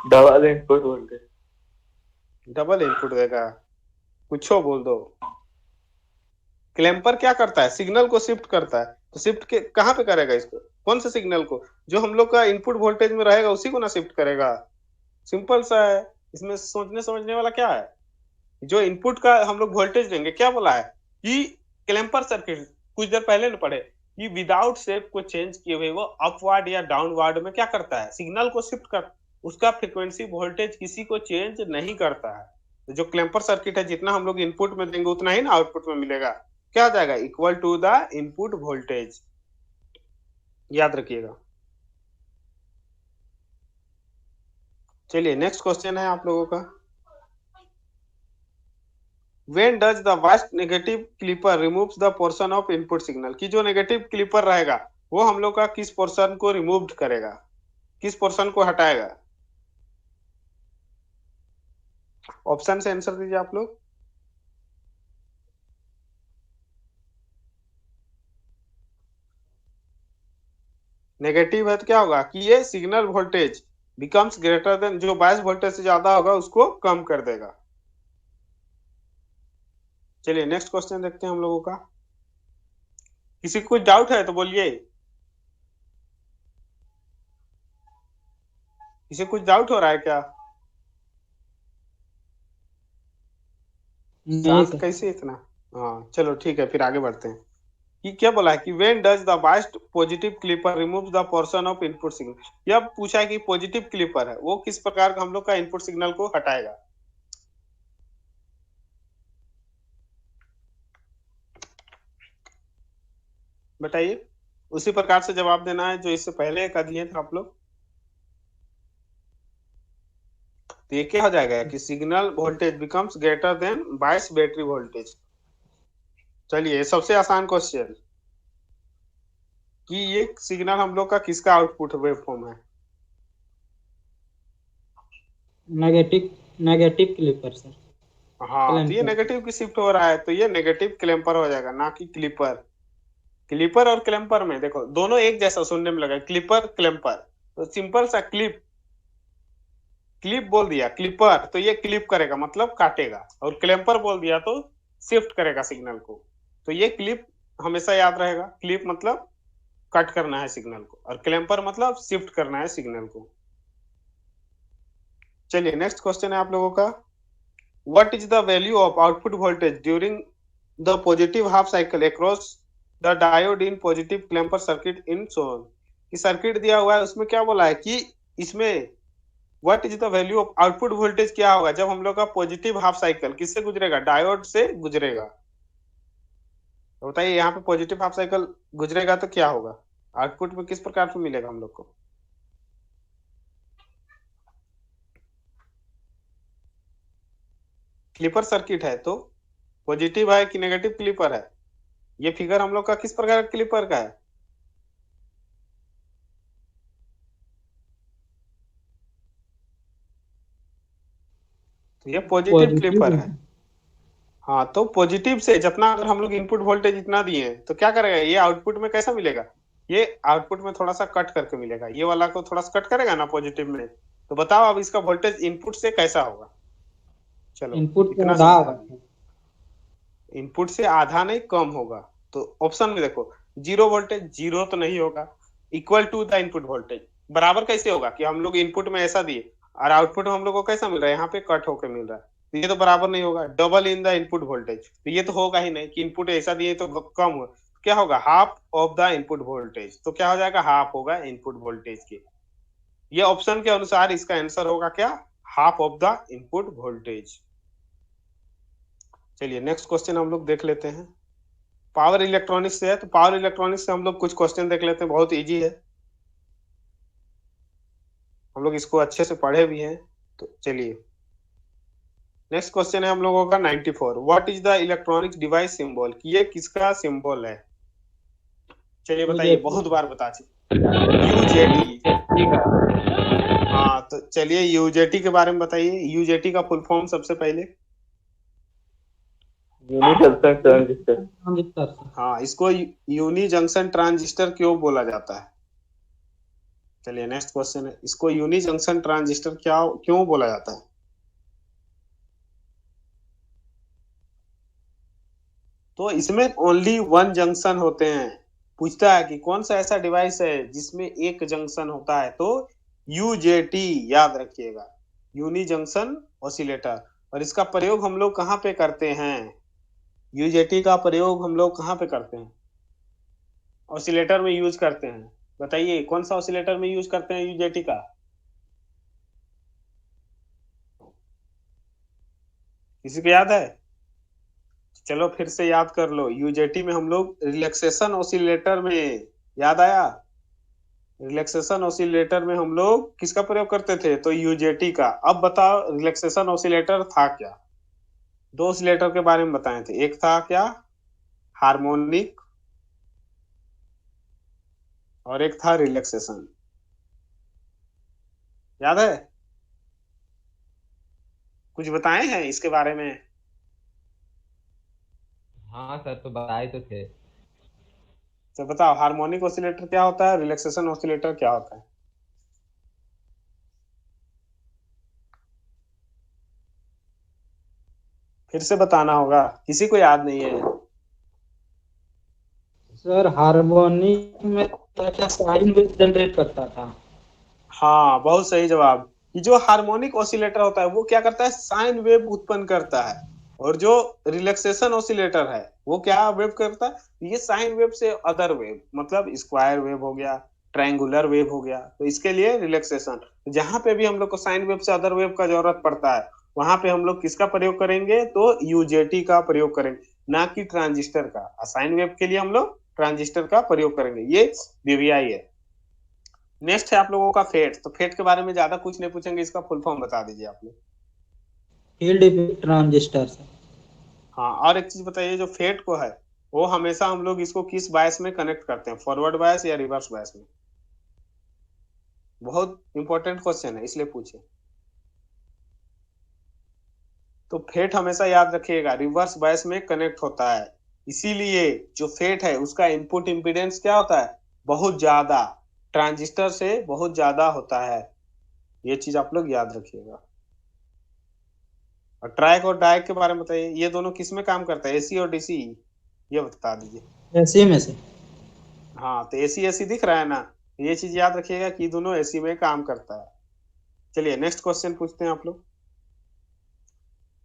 Double input voltage. Double input देगा, कुछो बोल दो। क्लैंपर क्या करता है, सिग्नल को शिफ्ट करता है, तो शिफ्ट के कहाँ पे करेगा इसको, कौन से सिग्नल को, जो हम लोग का इनपुट वोल्टेज में रहेगा उसी को ना शिफ्ट करेगा। सिंपल सा है, इसमें सोचने समझने वाला क्या है। जो इनपुट का हम लोग वोल्टेज देंगे, क्या बोला है कि क्लैंपर सर्किट कुछ देर पहले न पढ़े कि विदाउट शेप को चेंज किए हुए वो अपवर्ड या डाउनवर्ड में क्या करता है, सिग्नल को शिफ्ट कर, उसका फ्रीक्वेंसी वोल्टेज किसी को चेंज नहीं करता है। तो जो क्लैंपर सर्किट है जितना हम लोग इनपुट में देंगे उतना ही ना आउटपुट में मिलेगा, क्या आ जाएगा, equal to the input voltage, याद रखिएगा। चलिए नेक्स्ट क्वेश्चन है आप लोगों का, When does the vast negative clipper removes the portion of input signal, कि जो नेगेटिव क्लिपर रहेगा वो हम लोग का किस पोर्शन को रिमूव करेगा, किस पोर्शन को हटाएगा। ऑप्शन से आंसर दीजिए आप लोग। नेगेटिव है तो क्या होगा कि ये signal voltage becomes greater then, जो बायस वोल्टेज से ज्यादा होगा उसको कम कर देगा। चलिए नेक्स्ट क्वेश्चन देखते हैं हम लोगों का, किसी को कुछ डाउट है तो बोलिए, किसी कुछ डाउट हो रहा है क्या, शांत कैसे इतना, हाँ चलो ठीक है फिर आगे बढ़ते हैं। कि क्या बोला है कि when does the biased positive clipper removes the portion of input signal, यह पूछा है कि पॉजिटिव क्लिपर है वो किस प्रकार का हम लोग का इनपुट सिग्नल को हटाएगा। बताइए, उसी प्रकार से जवाब देना है जो इससे पहले का दिए थे आप लोग। तो ये क्या हो जाएगा कि signal voltage becomes greater than bias battery voltage. चलिए सबसे आसान क्वेश्चन कि ये सिग्नल हम लोग का किसका आउटपुट वेवफॉर्म है, नेगेटिव क्लिपर सर। हाँ तो ये नेगेटिव की शिफ्ट हो रहा है तो ये नेगेटिव क्लैंपर हो जाएगा, ना कि क्लिपर। क्लिपर और क्लैंपर में देखो दोनों एक जैसा सुनने में लगा, क्लिपर क्लैंपर, तो सिंपल सा क्लिप, क्लिप बोल दिया क्लिपर तो ये क्लिप करेगा मतलब काटेगा, और क्लैंपर बोल दिया तो शिफ्ट करेगा सिग्नल को। तो ये क्लिप हमेशा याद रहेगा, क्लिप मतलब कट करना है सिग्नल को, और क्लैंपर मतलब शिफ्ट करना है सिग्नल को। चलिए नेक्स्ट क्वेश्चन है आप लोगों का, what is the value of output voltage during the positive half cycle across the diode in positive clamper circuit in shown. कि सर्किट दिया हुआ है उसमें क्या बोला है कि इसमें what is the value of output voltage क्या होगा जब हम लोग का पॉजिटिव हाफ साइकिल किससे गुजरेगा, डायोड से गुजरेगा। तो बताइए यहाँ पे पॉजिटिव हाफ साइकिल गुजरेगा तो क्या होगा, आउटपुट में किस प्रकार से मिलेगा हम लोग को। क्लिपर सर्किट है तो पॉजिटिव है कि नेगेटिव क्लिपर है, ये फिगर हम लोग का किस प्रकार का क्लिपर का है, तो ये पॉजिटिव क्लिपर है। हाँ तो पॉजिटिव से जितना अगर हम लोग इनपुट वोल्टेज इतना दिए तो क्या करेगा, ये आउटपुट में कैसा मिलेगा, ये आउटपुट में थोड़ा सा कट करके मिलेगा, ये वाला को थोड़ा सा कट करेगा ना पॉजिटिव में, तो बताओ अब इसका वोल्टेज इनपुट से कैसा होगा। चलो इनपुट इतना आधा समझ होगा। लो। इनपुट से आधा नहीं कम होगा। तो ऑप्शन में देखो, जीरो वोल्टेज, जीरो तो नहीं होगा, equal to the input voltage, बराबर कैसे होगा कि हम लोग इनपुट में ऐसा दिए और आउटपुट में हम लोग को कैसा मिल रहा है, यहाँ पे कट होकर मिल रहा है, तो ये तो बराबर नहीं होगा। Double in the input voltage, तो ये तो होगा ही नहीं कि इनपुट ऐसा दिए तो कम हुआ। क्या होगा, half of the input voltage, तो क्या हो जाएगा, हाफ होगा इनपुट वोल्टेज के। ये ऑप्शन के अनुसार इसका आंसर होगा क्या, half of the input voltage. चलिए नेक्स्ट क्वेश्चन हम लोग देख लेते हैं। पावर इलेक्ट्रॉनिक्स से है, तो पावर इलेक्ट्रॉनिक्स से हम लोग कुछ क्वेश्चन देख लेते हैं, बहुत इजी है, हम लोग इसको अच्छे से पढ़े भी हैं। तो चलिए नेक्स्ट क्वेश्चन है हम लोगों का 94, what is the electronic device symbol, कि ये किसका सिंबल है। चलिए बताइए, बहुत बार बता चुके, यूजेटी। हाँ तो चलिए यूजेटी के बारे में बताइए, यूजेटी का फुल फॉर्म सबसे पहले। Uni junction transistor. ट्रांजिस्टर से। हाँ, इसको यूनी जंक्शन ट्रांजिस्टर क्यों बोला जाता है। चलिए नेक्स्ट क्वेश्चन है, इसको यूनी जंक्शन ट्रांजिस्टर क्या क्यों बोला जाता है। तो इसमें ओनली वन जंक्शन होते हैं। पूछता है कि कौन सा ऐसा डिवाइस है जिसमें एक जंक्शन होता है, तो यूजेटी याद रखिएगा, यूनी जंक्शन ऑसिलेटर। और इसका प्रयोग हम लोग कहाँ पे करते हैं, यूजेटी का प्रयोग हम लोग कहाँ पे करते हैं, ऑसिलेटर में यूज करते हैं। बताइए कौन सा ऑसिलेटर में यूज करते हैं यूजेटी का। किसी को याद है, चलो फिर से याद कर लो, यूजेटी में हम लोग रिलैक्सेशन ऑसिलेटर में, याद आया, रिलैक्सेशन ऑसिलेटर में हम लोग किसका प्रयोग करते थे, तो यूजेटी का। अब बताओ रिलैक्सेशन ऑसिलेटर था क्या। दो ऑसिलेटर के बारे में बताए थे, एक था क्या, हार्मोनिक, और एक था रिलैक्सेशन, याद है, कुछ बताए हैं इसके बारे में। हाँ सर, तो बताए तो थे। तो बताओ हार्मोनिक ऑसिलेटर क्या होता है, रिलैक्सेशन ऑसिलेटर क्या होता है। फिर से बताना होगा, किसी को याद नहीं है। सर हार्मोनिक में था क्या, साइन वेव जनरेट करता था। हाँ बहुत सही जवाब, कि जो हार्मोनिक ऑसिलेटर होता है वो क्या करता है, साइन वेव उत्पन्न करता है, और जो रिलैक्सेशन ऑसिलेटर है वो क्या वेव करता है, ये साइन वेव से अदर वेव, मतलब स्क्वायर वेव हो गया, ट्रायंगुलर वेव हो गया, तो इसके लिए रिलैक्सेशन। जहां पे भी हम लोग को साइन वेव से अदर वेव का जरूरत पड़ता है, वहां पे हम लोग किसका प्रयोग करेंगे, तो यूजेटी का प्रयोग करेंगे, ना कि ट्रांजिस्टर का। साइन वेव के लिए हम लोग ट्रांजिस्टर का प्रयोग करेंगे, ये वीवीआई है। नेक्स्ट है आप लोगों का फेट, तो फेट के बारे में ज्यादा कुछ नहीं पूछेंगे, इसका फुल फॉर्म बता दीजिए आप लोग। फील्ड इफेक्ट ट्रांजिस्टर से। हाँ, और एक चीज बताइए, जो फेट को है वो हमेशा हम लोग इसको किस बायस में कनेक्ट करते हैं, फॉरवर्ड बायस या रिवर्स बायस में। बहुत इंपॉर्टेंट क्वेश्चन है, इसलिए पूछे। तो फेट हमेशा याद रखिएगा रिवर्स बायस में कनेक्ट होता है, इसीलिए जो फेट है उसका इनपुट इम्पीडेंस क्या होता है, बहुत ज्यादा, ट्रांजिस्टर से बहुत ज्यादा होता है। ये चीज आप लोग याद रखिएगा। और ट्राइक और डायक के बारे में बताइए, ये दोनों किस में काम करता है, एसी और डीसी, ये बता दीजिए। एसी में से। हाँ तो एसी एसी दिख रहा है ना, ये चीज याद रखिएगा कि दोनों एसी में काम करता है। चलिए नेक्स्ट क्वेश्चन पूछते हैं आप लोग,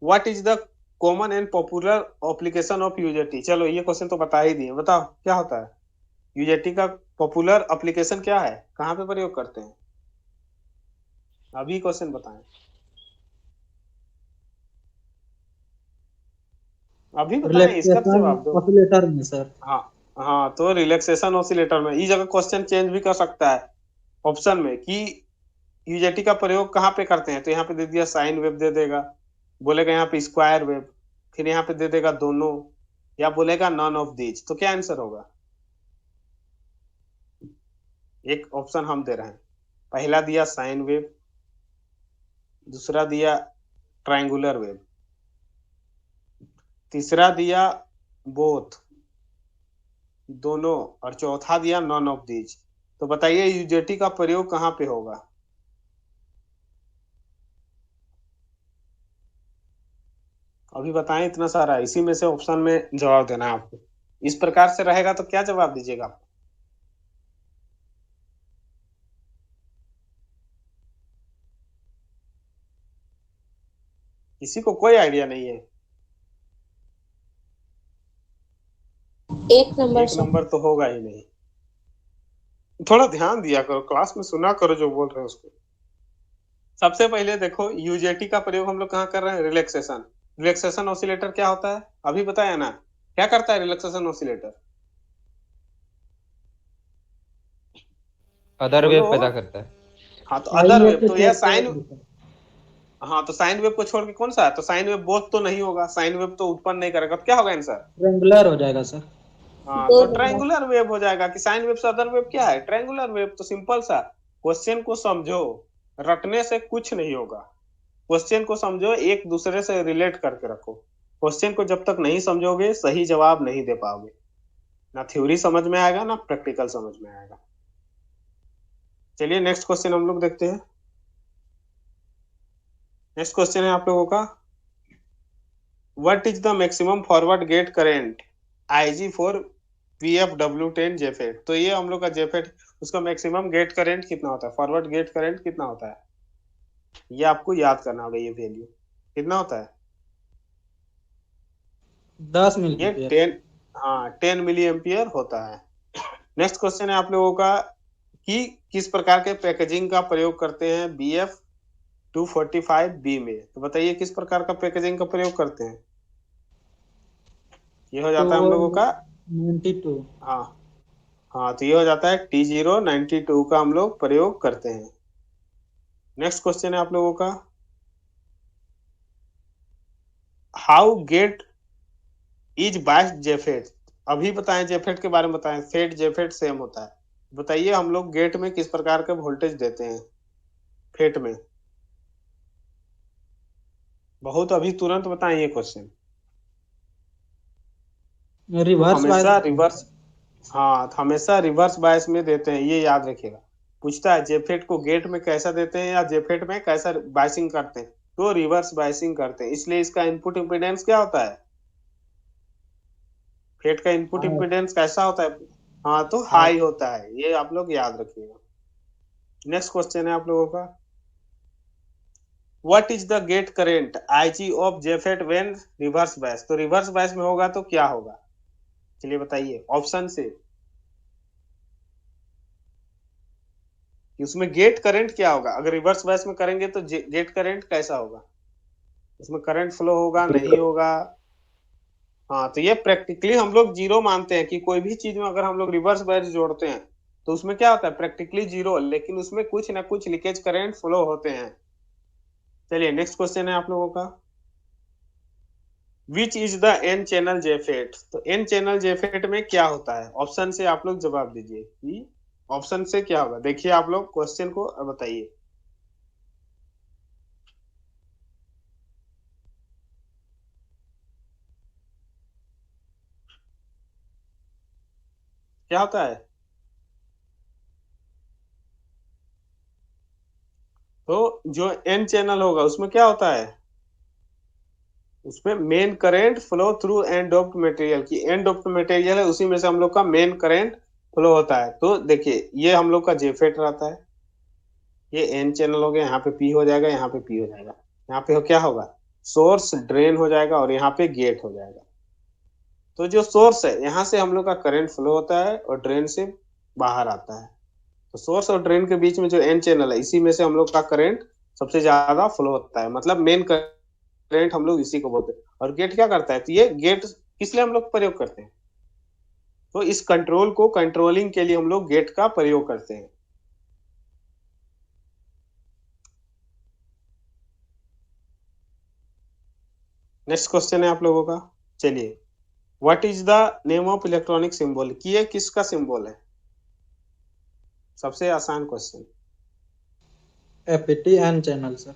what is the common and popular application of UJT. चलो ये क्वेश्चन तो बता ही दिए, बताओ क्या होता है यूजेटी का पॉपुलर एप्लीकेशन, क्या है, कहाँ पे प्रयोग करते हैं, अभी क्वेश्चन बताएं, अभी बताएं, इसका तो जवाब दो। ऑसिलेटर में सर। हाँ हाँ, तो रिलैक्सेशन ऑसिलेटर में। इस जगह क्वेश्चन चेंज भी कर सकता है ऑप्शन में, कि यूजेटी का प्रयोग कहाँ पे करते हैं, तो यहाँ पे दे दिया साइन वेव दे देगा, बोलेगा यहाँ पे स्क्वायर वेव, फिर यहाँ पे दे देगा दोनों, या बोलेगा नन ऑफ दीज, तो क्या आंसर होगा। एक ऑप्शन हम दे रहे हैं, पहला दिया साइन वेव, दूसरा दिया ट्रायंगुलर वेव, तीसरा दिया बोथ, दोनों, और चौथा दिया नॉन ऑफ दीज। तो बताइए यूजेटी का प्रयोग कहाँ पे होगा। अभी बताएं, इतना सारा है, इसी में से ऑप्शन में जवाब देना है आपको। इस प्रकार से रहेगा तो क्या जवाब दीजिएगा आप? किसी को कोई आइडिया नहीं है? एक नंबर एक सर। नंबर तो होगा ही नहीं। थोड़ा ध्यान दिया करो, क्लास में सुना करो जो बोल रहे हो उसको। सबसे पहले देखो, यूजेटी का प्रयोग हम लोग कहाँ कर रहे हैं? रिलैक्सेशन। रिलैक्सेशन ऑसिलेटर क्या होता है अभी बताया ना? क्या करता है रिलैक्सेशन ऑसिलेटर? अदर बोलो। वेव पैदा करता है। हाँ तो साइन अदर वेव वेव को तो यह छोड़ साइन। के हाँ तो साइन वेव को छोड़ के कौन सा है? तो साइन वेव बोथ तो नहीं होगा, साइन वेव तो उत्पन्न नहीं करेगा, तो क्या होगा आंसर? ट्रेंगुलर हो जाएगा सर। हाँ दो तो नंबर। ट्रायंगुलर वेव हो जाएगा। कि साइन वेव से अदर वेव क्या है? Triangular wave. तो सिंपल सा, क्वेश्चन को समझो, रटने से कुछ नहीं होगा। क्वेश्चन को समझो, एक दूसरे से रिलेट करके रखो। क्वेश्चन को जब तक नहीं समझोगे सही जवाब नहीं दे पाओगे। ना थ्योरी समझ में आएगा ना प्रैक्टिकल समझ में आएगा। चलिए नेक्स्ट क्वेश्चन हम लोग देखते हैं। नेक्स्ट क्वेश्चन है आप लोगों का, what is the maximum forward gate current IG for VFW10 JFET? तो ये हम लोग का जेफेट, उसका मैक्सिमम गेट करेंट कितना होता है? फॉरवर्ड गेट करेंट कितना होता है? ये आपको याद करना होगा, ये वैल्यू कितना होता है? 10 ये मिलीमीटर। 10, हाँ 10 मिली एम्पियर होता है। नेक्स्ट क्वेश्चन है आप लोगों का, कि किस प्रकार के पैकेजिंग का प्रयोग करते हैं BF245B में? तो बताइए किस प्रकार का पैकेजिंग का प्रयोग करते हैं? ये हो जाता है हम तो लोगों का, 92। हाँ हाँ, तो ये हो जाता है T092 का हम लोग प्रयोग करते हैं। नेक्स्ट क्वेश्चन है आप लोगों का, हाउ गेट इज बाइस जेफेट? अभी बताएं, जेफेट के बारे में बताएं। फेट जेफेट सेम होता है। बताइए हम लोग गेट में किस प्रकार का वोल्टेज देते हैं फेट में? बहुत अभी तुरंत बताएं ये क्वेश्चन। तो रिवर्स बायस। हमेशा रिवर्स, हाँ तो हमेशा रिवर्स बायस में देते हैं, ये याद रखिएगा। पूछता है जेफेट को गेट में कैसा देते हैं या जेफेट में कैसा बाइसिंग करते हैं? तो रिवर्स बाइसिंग करते हैं, इसलिए इसका इनपुट इम्पीडेंस क्या होता है? फेट का इनपुट हाँ, इम्पीडेंस कैसा होता है? हाँ तो हाई होता है, ये आप लोग याद रखिएगा। नेक्स्ट क्वेश्चन है आप लोगों का, what is the gate current IG of JFET when reverse bias? तो रिवर्स बायस में होगा तो क्या होगा? चलिए बताइए ऑप्शन से, कि उसमें गेट करंट क्या होगा? अगर रिवर्स बायस में करेंगे तो गेट करंट कैसा होगा? उसमें करंट फ्लो होगा नहीं होगा? हाँ तो ये प्रैक्टिकली हम लोग जीरो मानते हैं, कि कोई भी चीज में अगर हम लोग रिवर्स बायस जोड़ते हैं तो उसमें क्या होता है? प्रैक्टिकली जीरो, लेकिन उसमें कुछ ना कुछ लीकेज करंट फ्लो होते हैं। चलिए नेक्स्ट क्वेश्चन है आप लोगों का, which is the N channel JFET? तो एन चैनल जेफेट में क्या होता है? ऑप्शन से आप लोग जवाब दीजिए कि ऑप्शन से क्या होगा। देखिए आप लोग क्वेश्चन को बताइए। क्या होता है? तो जो एन चैनल होगा उसमें क्या होता है? उसमें main current flow through an doped material, की एन डोप्ड मटेरियल है, उसी में से हम लोग का मेन करंट फ्लो होता है। तो देखिए ये हम लोग का जेफेट रहता है, ये एन चैनल हो गया, यहाँ पे पी हो जाएगा, यहाँ पे पी हो जाएगा, यहाँ पे क्या होगा? सोर्स ड्रेन हो जाएगा और यहाँ पे गेट हो जाएगा। तो जो सोर्स है यहाँ से हम लोग का करंट फ्लो होता है और ड्रेन से बाहर आता है। तो सोर्स और ड्रेन के बीच में जो एन चैनल है, इसी में से हम लोग का करंट सबसे ज्यादा फ्लो होता है, मतलब मेन करंट हम लोग इसी को बोलते हैं। और गेट क्या करता है? तो ये गेट किस लिए हम लोग प्रयोग करते हैं? तो इस कंट्रोल को कंट्रोलिंग के लिए हम लोग गेट का प्रयोग करते हैं। नेक्स्ट क्वेश्चन है आप लोगों का, चलिए, what is the name of electronic symbol? कि ये किसका सिंबल है? सबसे आसान question. APT N channel sir.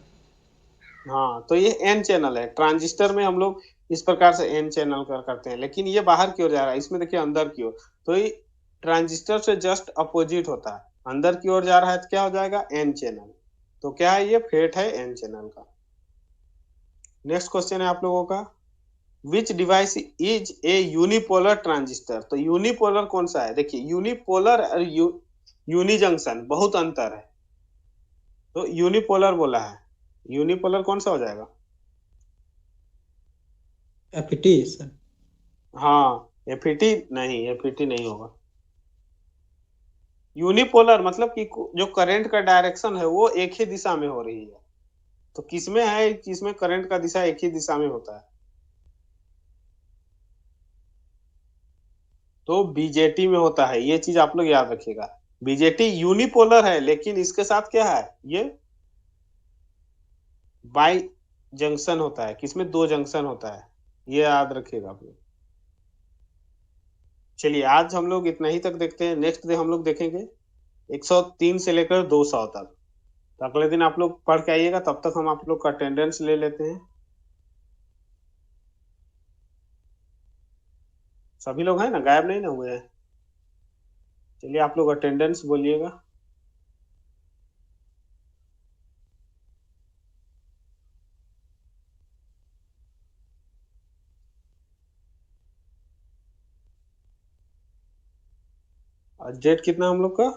हाँ तो ये एन चैनल है। ट्रांजिस्टर में हम लोग इस प्रकार से एन चैनल करते हैं, लेकिन ये बाहर की ओर जा रहा है, इसमें देखिए अंदर की ओर। तो ये ट्रांजिस्टर से जस्ट अपोजिट होता है, अंदर की ओर जा रहा है तो क्या हो जाएगा? N channel. तो क्या है? ये फेट है एन चैनल का। नेक्स्ट क्वेश्चन है आप लोगों का, which device is a unipolar transistor. तो यूनिपोलर कौन सा है? देखिए यूनिपोलर और यूनी जंक्शन बहुत अंतर है। तो यूनिपोलर बोला है, यूनिपोलर कौन सा हो जाएगा? FET sir. हाँ एफईटी नहीं होगा। यूनिपोलर मतलब कि जो करंट का डायरेक्शन है वो एक ही दिशा में हो रही है। तो किसमें है? किसमें करंट का दिशा एक ही दिशा में होता है? तो बीजेटी में होता है। ये चीज आप लोग याद रखिएगा। बीजेटी यूनिपोलर है लेकिन इसके साथ क्या है? ये बाई जंक्शन होता है। किसमें? 2 जंक्शन होता है। ये याद रखिएगा आप लोग। चलिए आज हम लोग इतना ही तक देखते हैं। नेक्स्ट डे हम लोग देखेंगे 103 से लेकर 200 तक। तो अगले दिन आप लोग पढ़ के आइएगा। तब तक हम आप लोग का अटेंडेंस ले लेते हैं। सभी लोग हैं ना? गायब नहीं ना हुए हैं? चलिए आप लोग अटेंडेंस बोलिएगा। आज डेट कितना हम लोग का?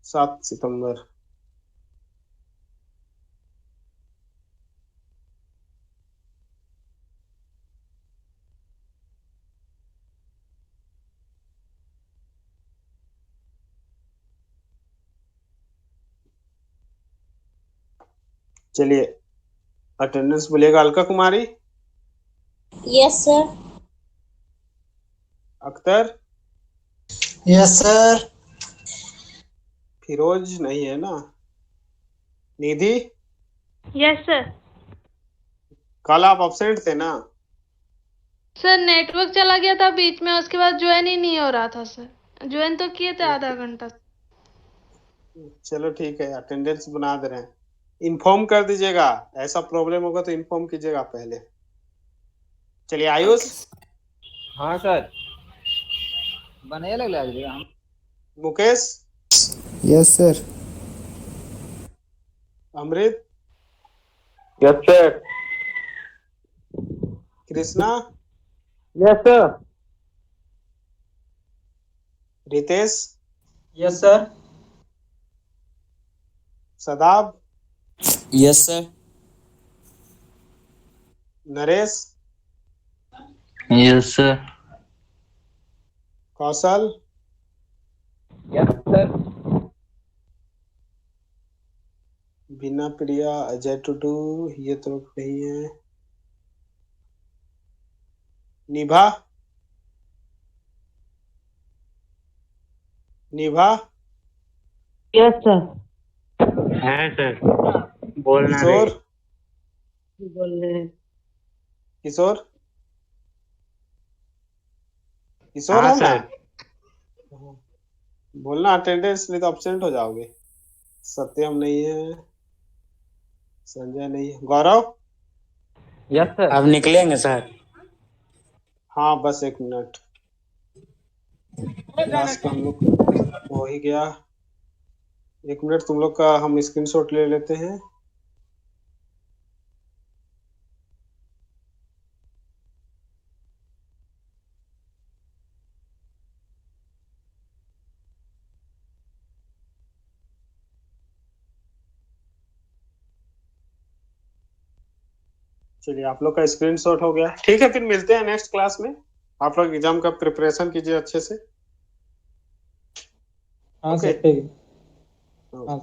7 सितंबर। चलिए अटेंडेंस बोलिएगा। Alka Kumari, yes sir. Akhtar, yes sir. Firoz नहीं है ना? Nidhi, yes sir. कल आप अब्सेंट थे ना? सर नेटवर्क चला गया था बीच में, उसके बाद ज्वाइन ही नहीं हो रहा था सर। ज्वाइन तो किए थे आधा घंटा। चलो ठीक है, अटेंडेंस बना दे रहे हैं। इन्फॉर्म कर दीजिएगा। ऐसा प्रॉब्लम होगा तो इन्फॉर्म कीजिएगा पहले। चलिए आयुष, हाँ सर बने लग हम। Mukesh, yes sir. Amrit, yes sir. Krishna, yes sir. Ritesh, yes sir. Sadab, yes sir. Naresh, yes sir. Kaushal, yes sir. Beena, Priya, Ajay, Tudu, ये तो नहीं है। निभा, निभा, यस सर। है सर, बोलना किशोर, बोल रहे हैं। किशोर, किशोर हाँ है ना? सर। बोलना अटेंडेंस, नहीं तो अब्सेंट हो जाओगे। सत्यम नहीं है, संजय नहीं है। गौरव, यस सर। अब निकलेंगे सर। हाँ बस 1 मिनट। लास्ट का हम लोग हो ही गया। 1 मिनट तुम लोग का हम स्क्रीनशॉट ले लेते हैं। चलिए आप लोग का स्क्रीनशॉट हो गया। ठीक है, फिर मिलते हैं नेक्स्ट क्लास में। आप लोग एग्जाम का प्रिपरेशन कीजिए अच्छे से। हाँ ओके। सर ठीक है। हाँ।